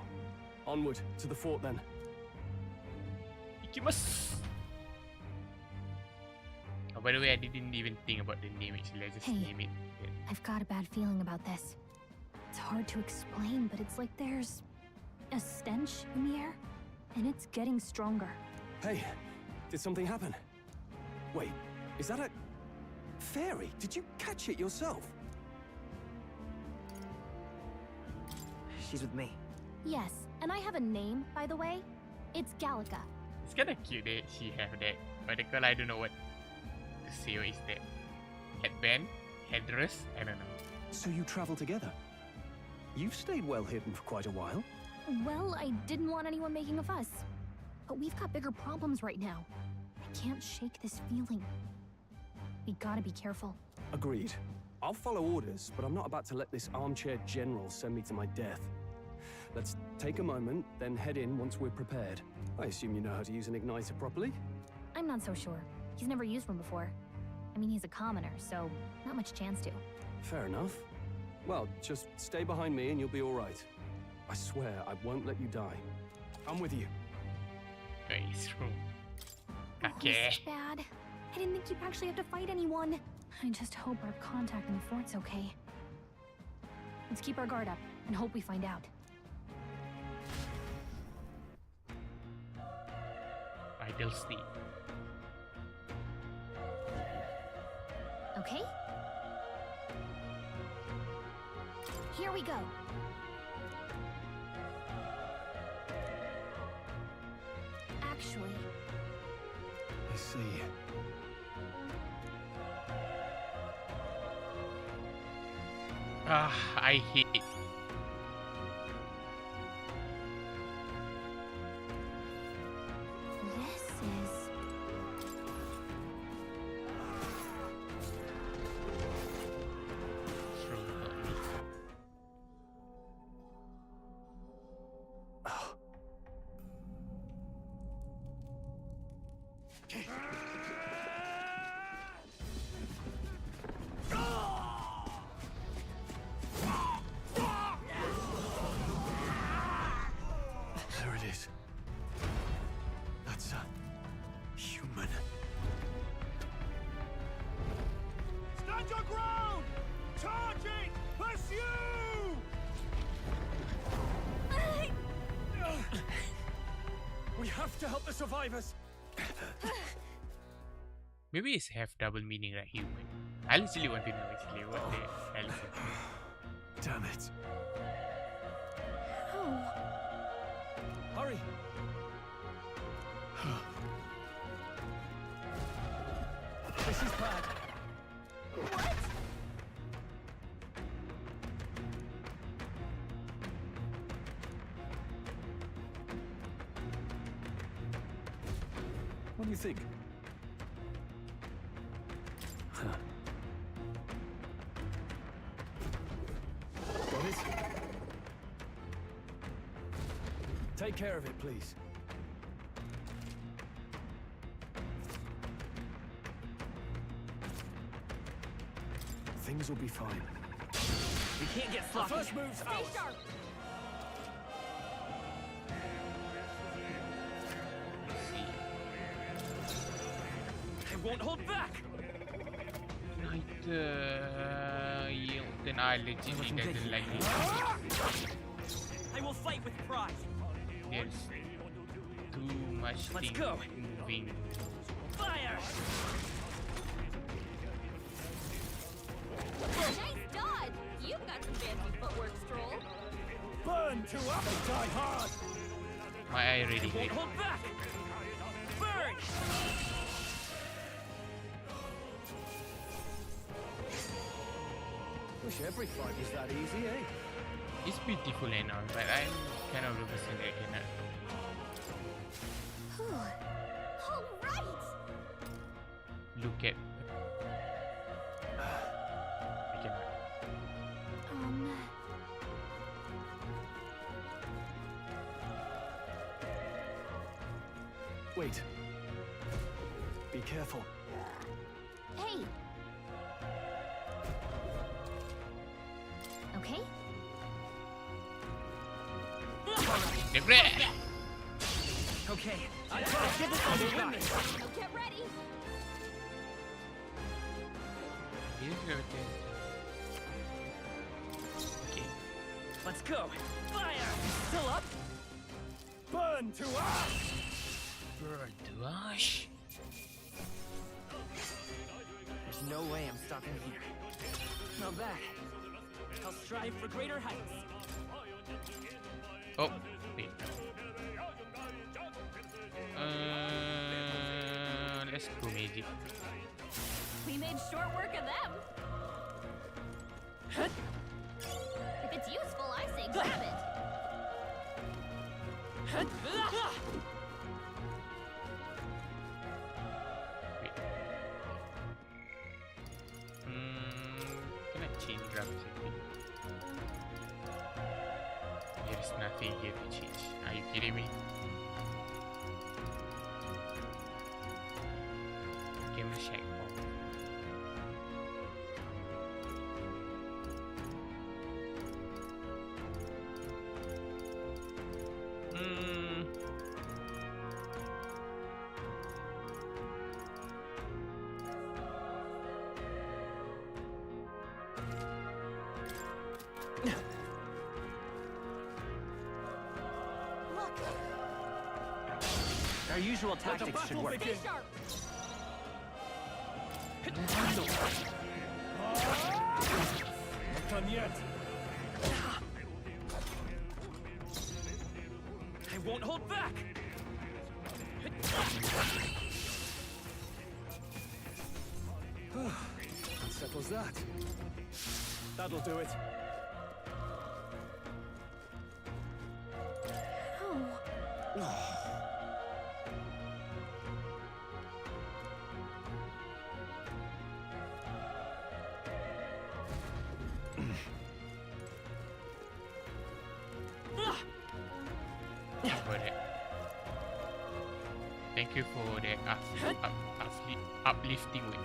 Onward, to the fort then. Ikimasu. Oh, by the way, I didn't even think about the name actually. I just name it. I've got a bad feeling about this. It's hard to explain, but it's like there's a stench in the air, and it's getting stronger. Hey, did something happen? Wait, is that a... fairy? Did you catch it yourself? She's with me. Yes, and I have a name, by the way. It's Gallica. It's kind of cute that she have that. But the girl, I don't know what to say. What is that? Headband? Headdress? I don't know. So you travel together? You've stayed well hidden for quite a while. Well, I didn't want anyone making a fuss. But we've got bigger problems right now. I can't shake this feeling. We gotta be careful. Agreed. I'll follow orders, but I'm not about to let this armchair general send me to my death. Let's take a moment, then head in once we're prepared. I assume you know how to use an igniter properly? I'm not so sure. He's never used one before. I mean, he's a commoner, so not much chance to. Fair enough. Well, just stay behind me and you'll be all right. I swear I won't let you die. I'm with you. Very true. Oh, Okay. this is bad. I didn't think you'd actually have to fight anyone. I just hope our contact in the fort's okay. Let's keep our guard up and hope we find out. Idle Steed. Okay? Here we go. Actually, I see. Ah, I hate it. this is... There it is. That's a human. Stand your ground! Charging! Pursue! We have to help the survivors. Maybe it's have double meaning like human. I literally want to know actually what the hell is it. Damn it. Oh. Hurry. This is bad. What? What do you think? Take care of it, please. Things will be fine. We can't get sloppy. First move's ours. Stay sharp. I won't hold back. Then I legitimately doesn't like it. I will fight with pride. There's too much Let's thing go. moving. Fire! Nice dodge. You've got some fancy footwork, Stroll. Burn to up and die hard. My eye really Won't hit. hold back. Burn! Wish every fight was that easy, eh? It's beautiful and all, but I'm kind of resistant. I cannot. All right. Look at. I cannot. Wait. Be careful. Hey. Okay. Okay. Let's give this all a try. Now get ready. Okay. Let's go. Fire! Still up? Burn to ash! Burn to ash. There's no way I'm stopping here. Not bad. I'll strive for greater heights. Oh, wait. Let's go magic. We made short work of them. If it's useful, I say grab it. Can I change graphics? There is nothing here to change. Are you kidding me? Camera shake off. Our usual tactics should work. Stay sharp. Not done yet. I won't hold back. That settles that. That'll do it. Thank you for the uplifting way.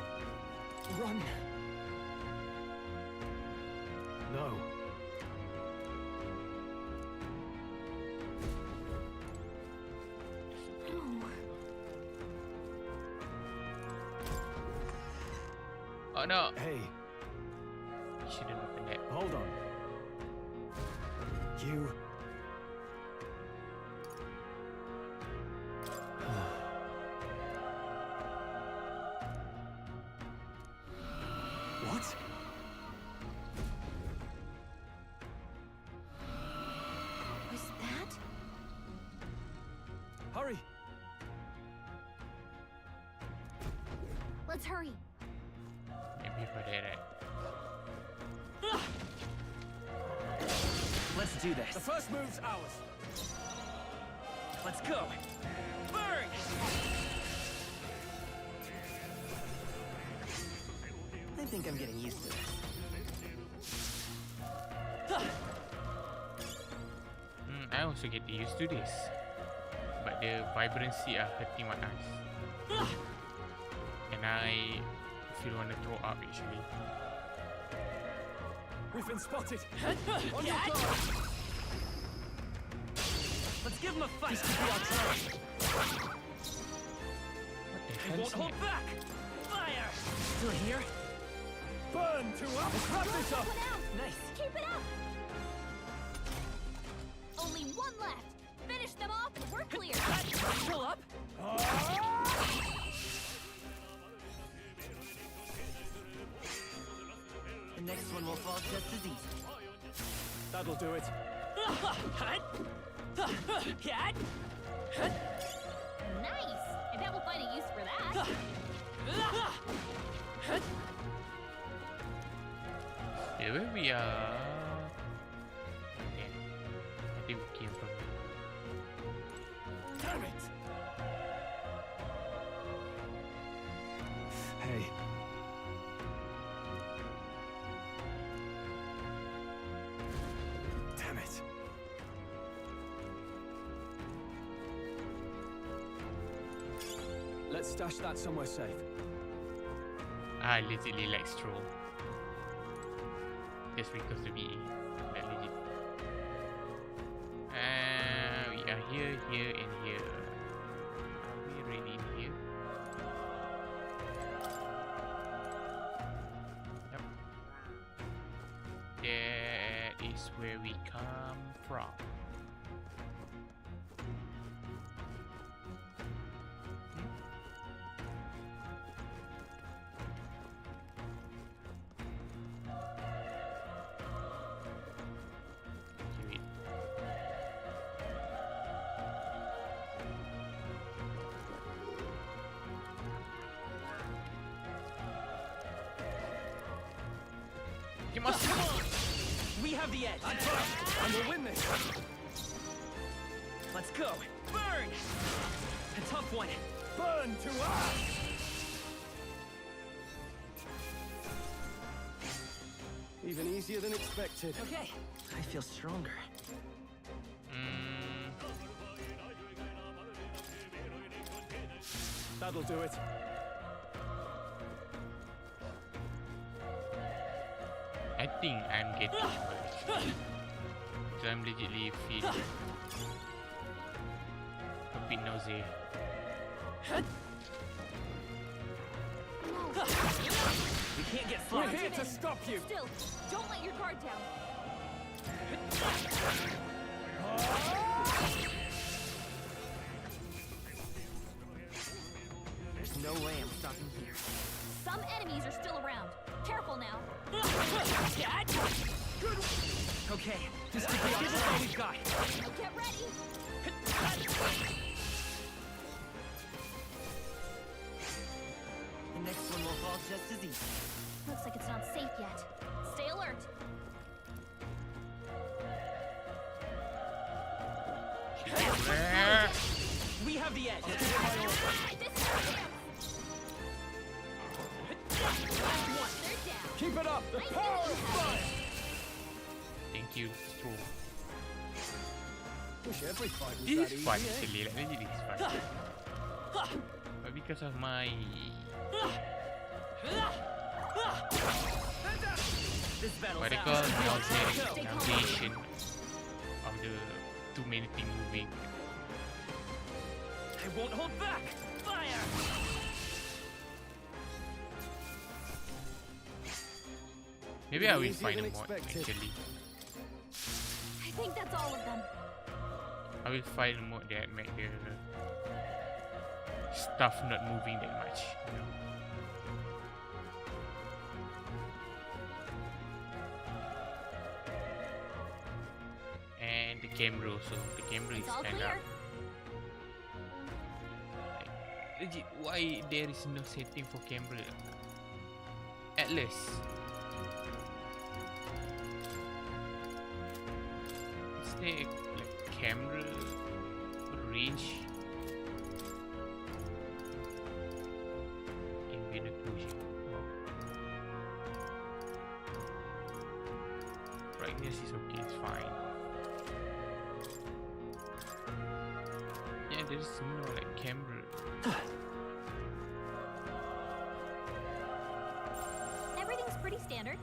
Run. No. Oh no! Hey. Shouldn't open that. Hold on. You. What? Was that? Hurry! Let's hurry. Maybe for that. Let's do this. The first move's ours. Let's go. Burn! I think I'm getting used to this. I also getting used to this, but the vibrancy are hurting my eyes, and I feel want to throw up actually. We've been spotted. On your guard. Let's give him a fight. This could be our chance. He won't hold back. Fire. Still here? Burn to up. Wrap this up. Nice. Keep it up. Only one left. Finish them off and we're clear. Pull up. The next one will fall just as easy. That'll do it. Nice. I bet we'll find a use for that. Here we are. Okay. I think we came from here. Damn it! Hey. Damn it. Let's stash that somewhere safe. I literally like Stroll. Just because to be that legit. We are here, here, and here. Are we ready in here? Yep. That is where we come from. You must come on! We have the edge. And we'll win this. Let's go. Burn! A tough one. Burn to us! Even easier than expected. Okay. I feel stronger. That'll do it. I think I'm getting worse. So I'm legitimately feeling a bit nausea. We can't get far. We're here to stop you. Still, don't let your guard down. There's no way I'm stopping here. Some enemies are still around. Careful now. Good. Okay, this could be all we've got. Now get ready. The next one will fall just as easy. Looks like it's not safe yet. Stay alert. We have the edge. Keep it up. The power of fire. Thank you, Stroll. Wish every fight was This that is fun easy, actually, like legit this is fun. But because of my This battle's what they call nausation of the too many things moving. I won't hold back. Fire! Maybe I will find a mod actually. I think that's all of them. I will find a mod that make the stuff not moving that much, you know. And the camera also. The camera is all kind clear. of legit. Why there is no setting for camera? Atlas. Is there like camera range in Binacusion? Brightness is okay, it's fine. there's no like camera. Everything's pretty standard.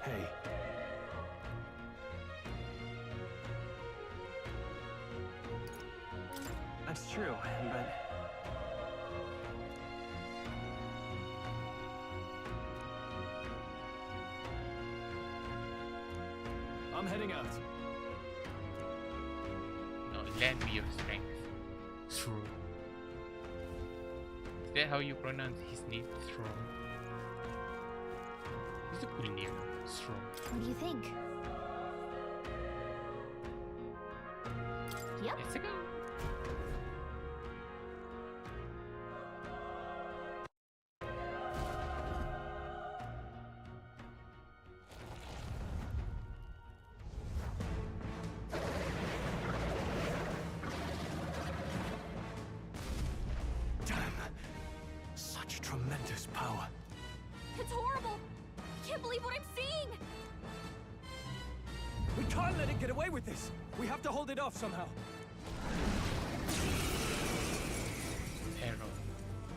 Hey. That's true, but... I'm heading out. No, lend me your strength. Throw. Is that how you pronounce his name? Throw. It's a cool name. Throw. What do you think? Yep. It's a go. Such tremendous power. It's horrible! I can't believe what I'm seeing! We can't let it get away with this! We have to hold it off somehow. Terror.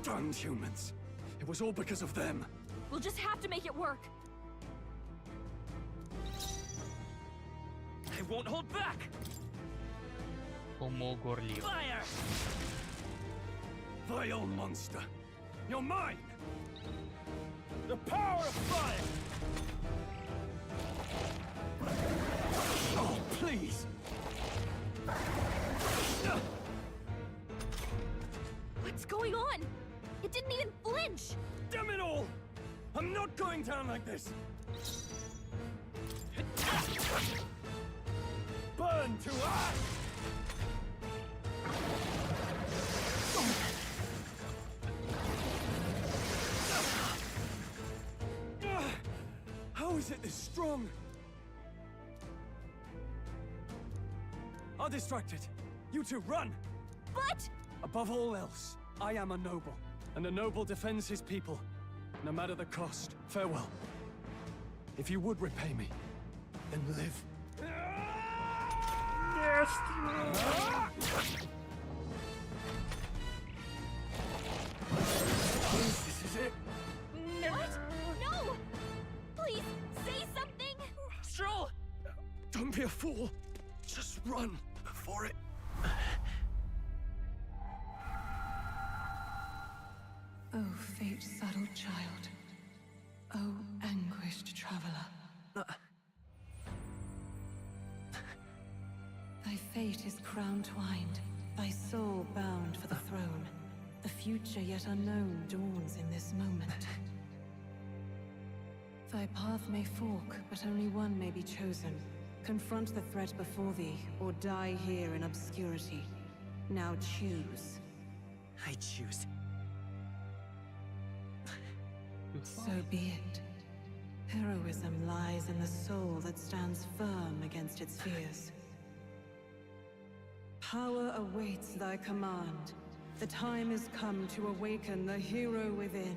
Damned humans. It was all because of them. We'll just have to make it work. I won't hold back! Homo Gorlio. Fire! Vile monster. You're mine! The power of fire! Oh, please! What's going on? It didn't even flinch! Damn it all! I'm not going down like this! Burn to ash! How is it this strong? I'll distract it. You two run! But... Above all else, I am a noble, and a noble defends his people, no matter the cost. Farewell. If you would repay me, then live. This is it. What? No! Please, say something! Stroll! Don't be a fool. Just run for it. Oh, fate-saddled child. Oh, anguished traveler. Thy fate is crown-twined, thy soul bound for the throne. The future yet unknown dawns in this moment. Thy path may fork, but only one may be chosen. Confront the threat before thee, or die here in obscurity. Now choose. I choose. So be it. Heroism lies in the soul that stands firm against its fears. Power awaits thy command. The time is come to awaken the hero within.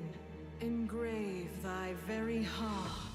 Engrave thy very heart.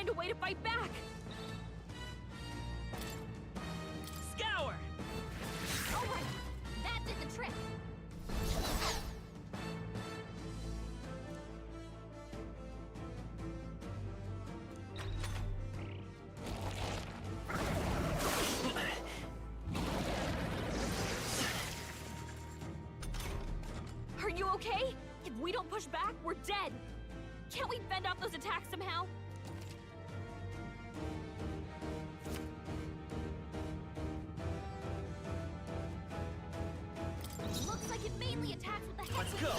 find a way to fight back! Scour! Alright, that did the trick. Are you okay? If we don't push back, we're dead! Can't we fend off those attacks somehow? Looks like it mainly attacks with the hex. Let's go.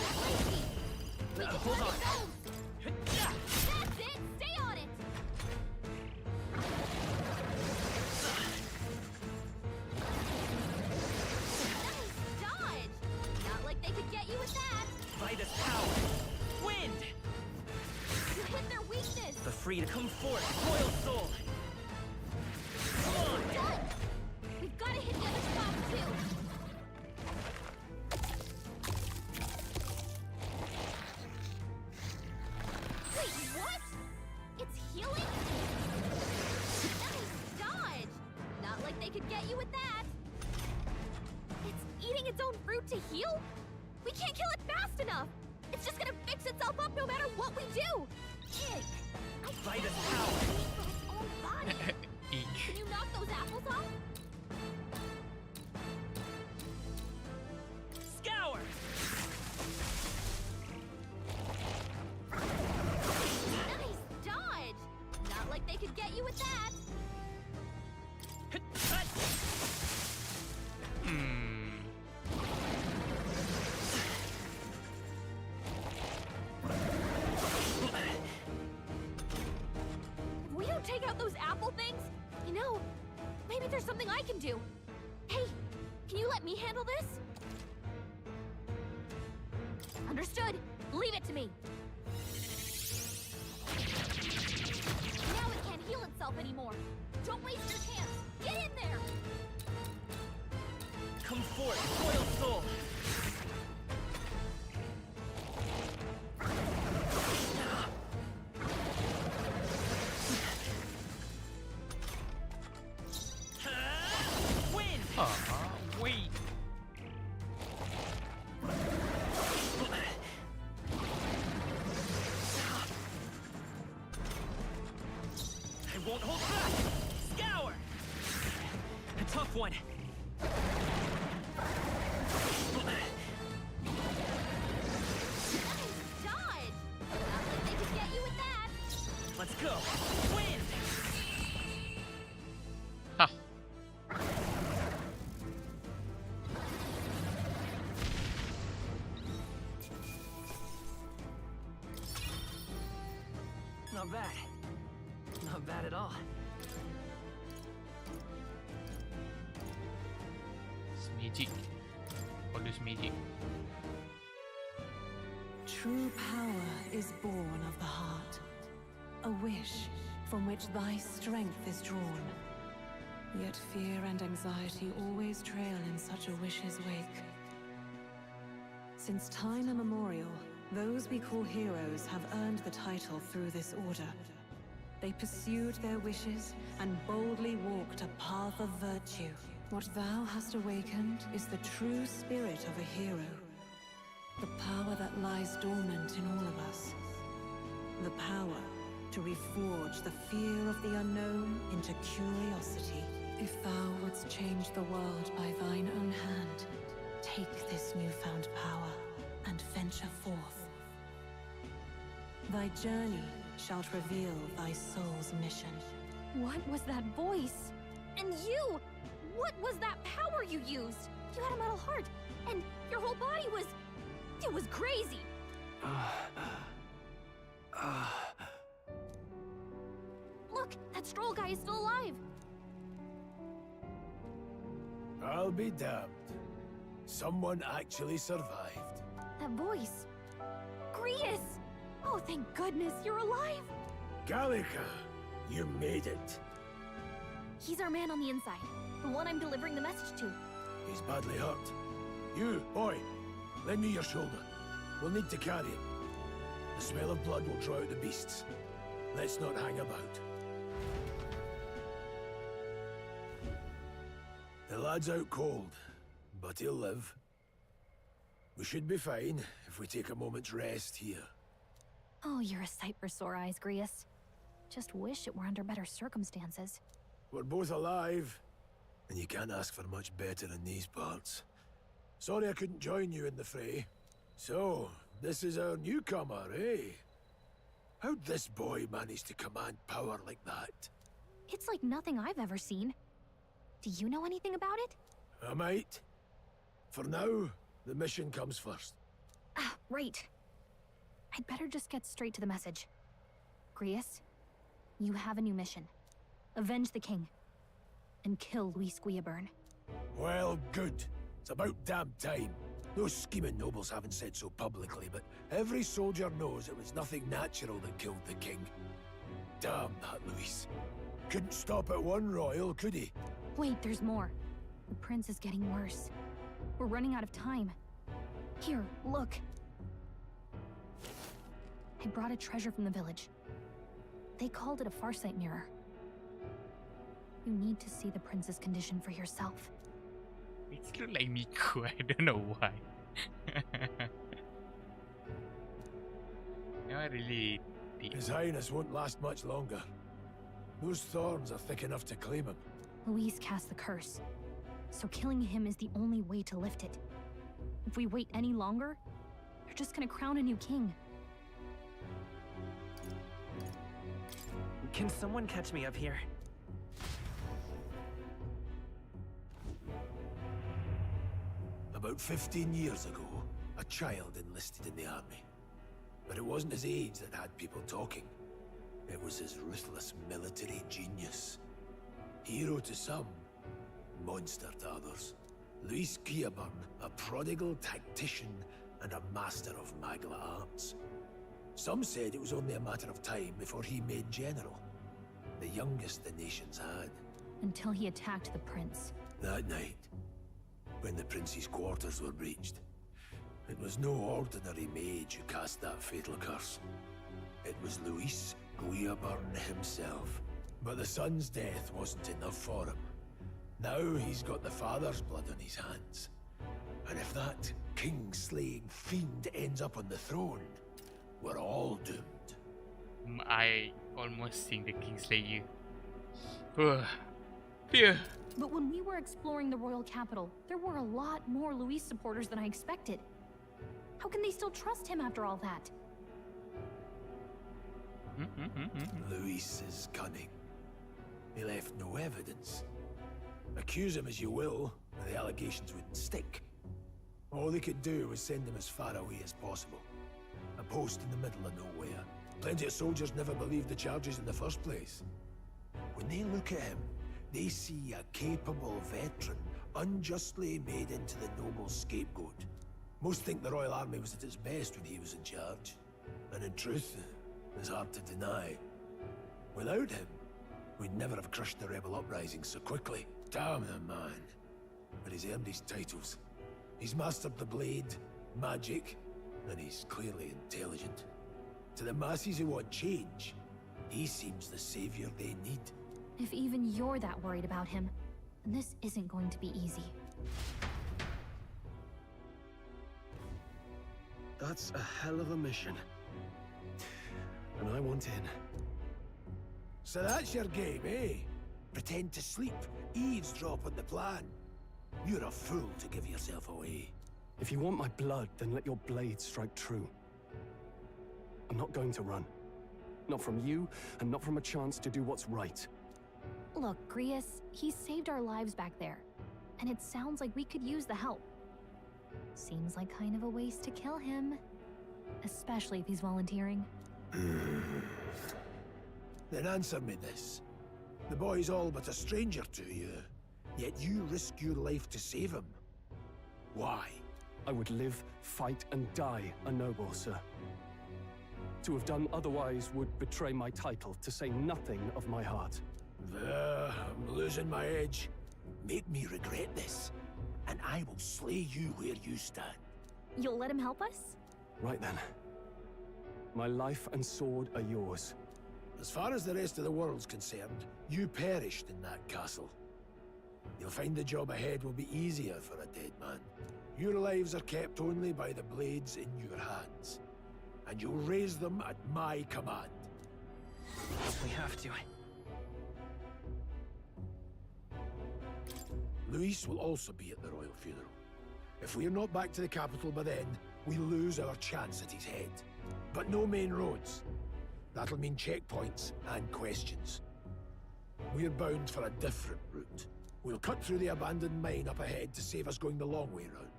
Hold on. Yeah. That's it! Stay on it! Nice dodge! Not like they could get you with that! Vitus power. Wind. You hit their weakness! The free to come forth. Royal soul. Come on. Done! We've got to hit the other spots too! Wait, what? It's healing? Nice dodge! Not like they could get you with that! It's eating its own fruit to heal? We can't kill it fast enough! It's just gonna fix itself up no matter what we do! Kick! I Vitus can't power. believe for its own body! Can you knock those apples off? Scour. Nice dodge! Not like they could get you with that! If we don't take out those apple things, you know, maybe there's something I can do. Hey, can you let me handle this? Understood. Leave it to me. Now it can't heal itself anymore! Don't waste your chance! Get in there! Come forth. Royal soul. Wind. Wait. I won't hold back. Scour. A tough one. Dodge! Not like they could get you with that! Let's go. Wind. Ha. Not bad. Not bad at all. It's magic. All this magic. True power is born of the heart, a wish from which thy strength is drawn. Yet fear and anxiety always trail in such a wish's wake. Since time immemorial, those we call heroes have earned the title through this order. They pursued their wishes and boldly walked a path of virtue. What thou hast awakened is the true spirit of a hero. The power that lies dormant in all of us. The power to reforge the fear of the unknown into curiosity. If thou wouldst change the world by thine own hand, take this newfound power and venture forth. Thy journey shalt reveal thy soul's mission. What was that voice? And you! What was that power you used? You had a metal heart, and your whole body was... It was crazy! Look, that Stroll guy is still alive! I'll be damned. Someone actually survived. That voice... Grius! Oh, thank goodness, you're alive! Gallica, you made it. He's our man on the inside. The one I'm delivering the message to. He's badly hurt. You, boy, lend me your shoulder. We'll need to carry him. The smell of blood will draw out the beasts. Let's not hang about. lad's out cold, but he'll live. We should be fine if we take a moment's rest here. Oh, you're a sight for sore eyes, Grius. Just wish it were under better circumstances. We're both alive, and you can't ask for much better in these parts. Sorry I couldn't join you in the fray. So, this is our newcomer, eh? How'd this boy manage to command power like that? It's like nothing I've ever seen. Do you know anything about it? I might. For now, the mission comes first. Ah, right. I'd better just get straight to the message. Grius, you have a new mission. Avenge the king. And kill Luis Guillaburn. Well, good. It's about damn time. Those scheming nobles haven't said so publicly, but every soldier knows it was nothing natural that killed the king. Damn that Luis. Couldn't stop at one royal, could he? Wait, there's more. The prince is getting worse. We're running out of time. Here, look. I brought a treasure from the village. They called it a farsight mirror. You need to see the prince's condition for yourself. It looks like Miku, I don't know why. Not really deep. His Highness won't last much longer. Those thorns are thick enough to claim him. Luis cast the curse, so killing him is the only way to lift it. If we wait any longer, they're just gonna crown a new king. Can someone catch me up here? About 15 years ago, a child enlisted in the army. But it wasn't his age that had people talking. It was his ruthless military genius. Hero to some, monster to others. Luis Guillaburn, a prodigal tactician and a master of Magla arts. Some said it was only a matter of time before he made general. The youngest the nations had. Until he attacked the prince. That night, when the prince's quarters were breached, it was no ordinary mage who cast that fatal curse. It was Luis Guillaburn himself. But the son's death wasn't enough for him. Now he's got the father's blood on his hands. And if that king-slaying fiend ends up on the throne, we're all doomed. I almost think the king slay you. Fear. But when we were exploring the royal capital, there were a lot more Luis supporters than I expected. How can they still trust him after all that? Luis is cunning. He left no evidence. Accuse him as you will, the allegations wouldn't stick. All they could do was send him as far away as possible. A post in the middle of nowhere. Plenty of soldiers never believed the charges in the first place. When they look at him, they see a capable veteran unjustly made into the noble scapegoat. Most think the Royal Army was at its best when he was in charge. And in truth, it's hard to deny. Without him, we'd never have crushed the rebel uprising so quickly. Damn the man. But he's earned his titles. He's mastered the blade, magic, and he's clearly intelligent. To the masses who want change, he seems the savior they need. If even you're that worried about him, then this isn't going to be easy. That's a hell of a mission. And I want in. So that's your game, eh? Pretend to sleep, eavesdrop on the plan. You're a fool to give yourself away. If you want my blood, then let your blade strike true. I'm not going to run. Not from you, and not from a chance to do what's right. Look, Grius, he saved our lives back there. And it sounds like we could use the help. Seems like kind of a waste to kill him. Especially if he's volunteering. Then answer me this. The boy's all but a stranger to you, yet you risk your life to save him. Why? I would live, fight, and die a noble, sir. To have done otherwise would betray my title, to say nothing of my heart. I'm losing my edge. Make me regret this, and I will slay you where you stand. You'll let him help us? Right then. My life and sword are yours. As far as the rest of the world's concerned, you perished in that castle. You'll find the job ahead will be easier for a dead man. Your lives are kept only by the blades in your hands. And you'll raise them at my command. We have to. Luis will also be at the royal funeral. If we're not back to the capital by then, we lose our chance at his head. But no main roads. That'll mean checkpoints and questions. We're bound for a different route. We'll cut through the abandoned mine up ahead to save us going the long way round.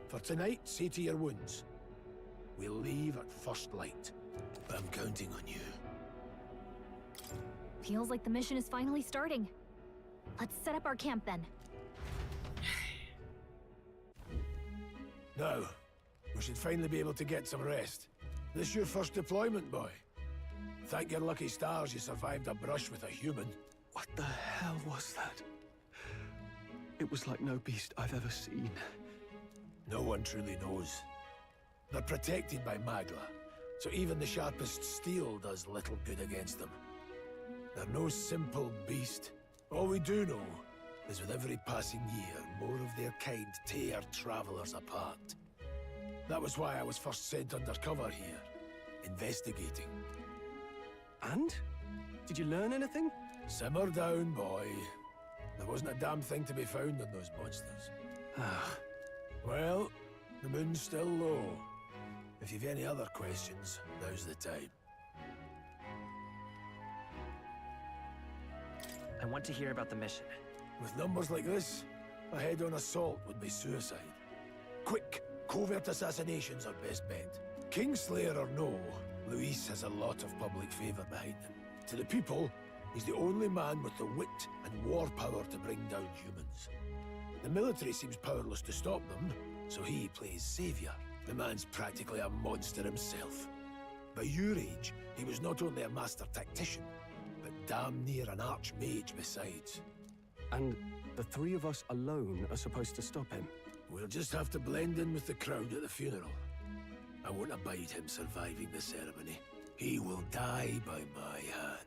For tonight, see to your wounds. We'll leave at first light. I'm counting on you. Feels like the mission is finally starting. Let's set up our camp then. Now, we should finally be able to get some rest. This your first deployment, boy? Thank your lucky stars you survived a brush with a human. What the hell was that? It was like no beast I've ever seen. No one truly knows. They're protected by Magla, so even the sharpest steel does little good against them. They're no simple beast. All we do know is with every passing year, more of their kind tear travelers apart. That was why I was first sent undercover here, investigating. And? Did you learn anything? Simmer down, boy. There wasn't a damn thing to be found on those monsters. Well, the moon's still low. If you've any other questions, now's the time. I want to hear about the mission. With numbers like this, a head-on assault would be suicide. Quick, covert assassinations are best bet. Kingslayer or no, Luis has a lot of public favor behind him. To the people, he's the only man with the wit and war power to bring down humans. The military seems powerless to stop them, so he plays savior. The man's practically a monster himself. By your age, he was not only a master tactician, but damn near an archmage besides. And the three of us alone are supposed to stop him? We'll just have to blend in with the crowd at the funeral. I won't abide him surviving the ceremony. He will die by my hand.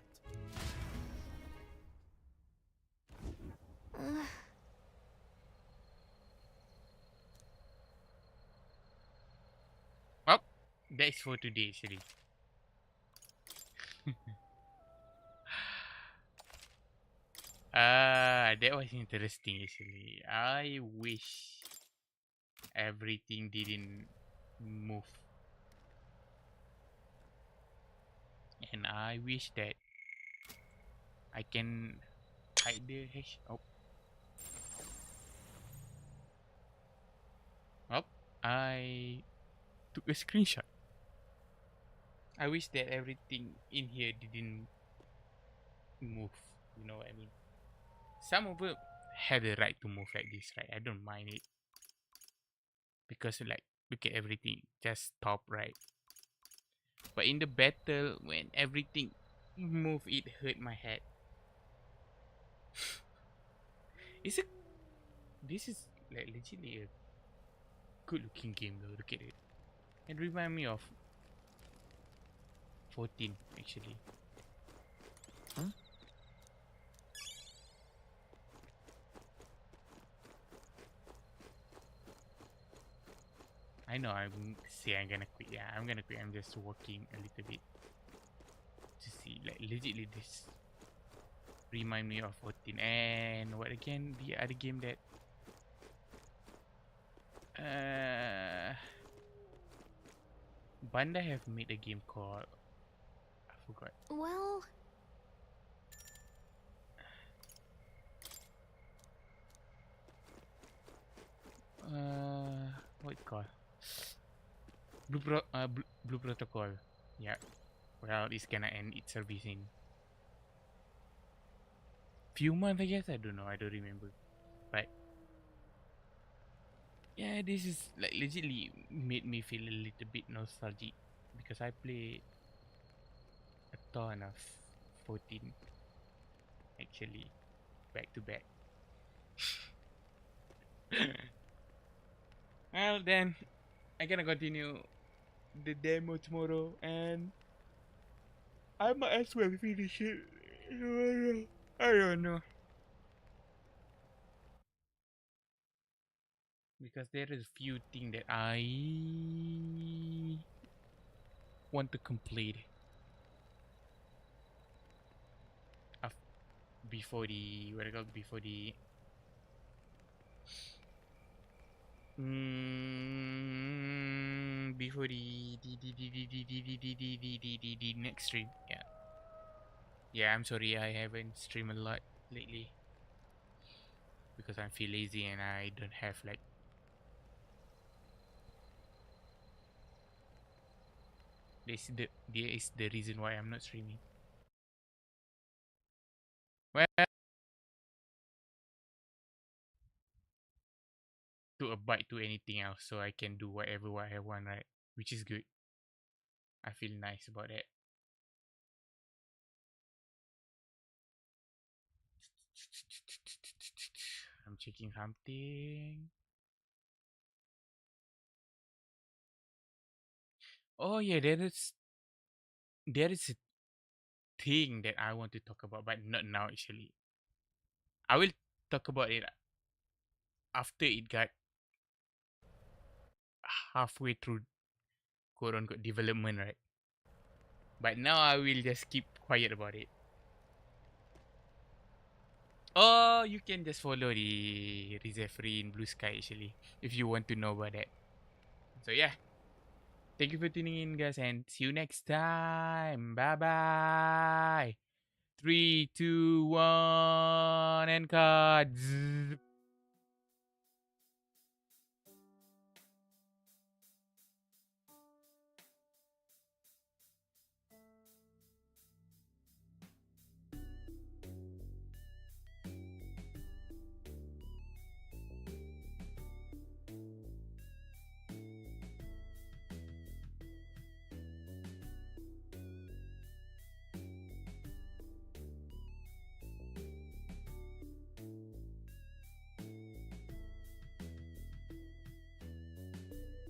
Well, that's for today, actually. That was interesting, actually. I wish everything didn't move. And I wish that I can hide the hash. Oh. Oh, I took a screenshot. I wish that everything in here didn't move. You know what I mean? Some of them have the right to move like this, right? I don't mind it. Because like, look at everything. Just stop, right? But in the battle, when everything move, it hurt my head. This is like literally a good looking game though, look at it. It reminds me of 14 actually. Huh? I know I'm gonna quit. Yeah, I'm gonna quit. I'm just working a little bit to see, like legitly this remind me of 14. And what again, the other game that Bandai have made a game called, I forgot. Well, what it called? Blue Protocol. Yeah. Well, it's gonna end its service in few months, I guess. I don't know. I don't remember. But yeah, this is like legitly made me feel a little bit nostalgic because I played a ton of 14 actually back to back. Well, then I'm gonna continue the demo tomorrow and I might as well finish it. I don't know. because there is a few things that I want to complete before the before the before the next stream. Yeah, I'm sorry I haven't streamed a lot lately because I feel lazy and I don't have like there is the reason why I'm not streaming. Well, to abide to anything else so I can do whatever what I want, right? Which is good. I feel nice about that. I'm checking something. Oh yeah, there is a thing that I want to talk about, but not now actually. I will talk about it after it got halfway through quote unquote development, right? But now I will just keep quiet about it. Oh, you can just follow the reserve free in Blue Sky actually if you want to know about that. So yeah. Thank you for tuning in, guys, and see you next time. Bye bye. 3, 2, 1, and cut.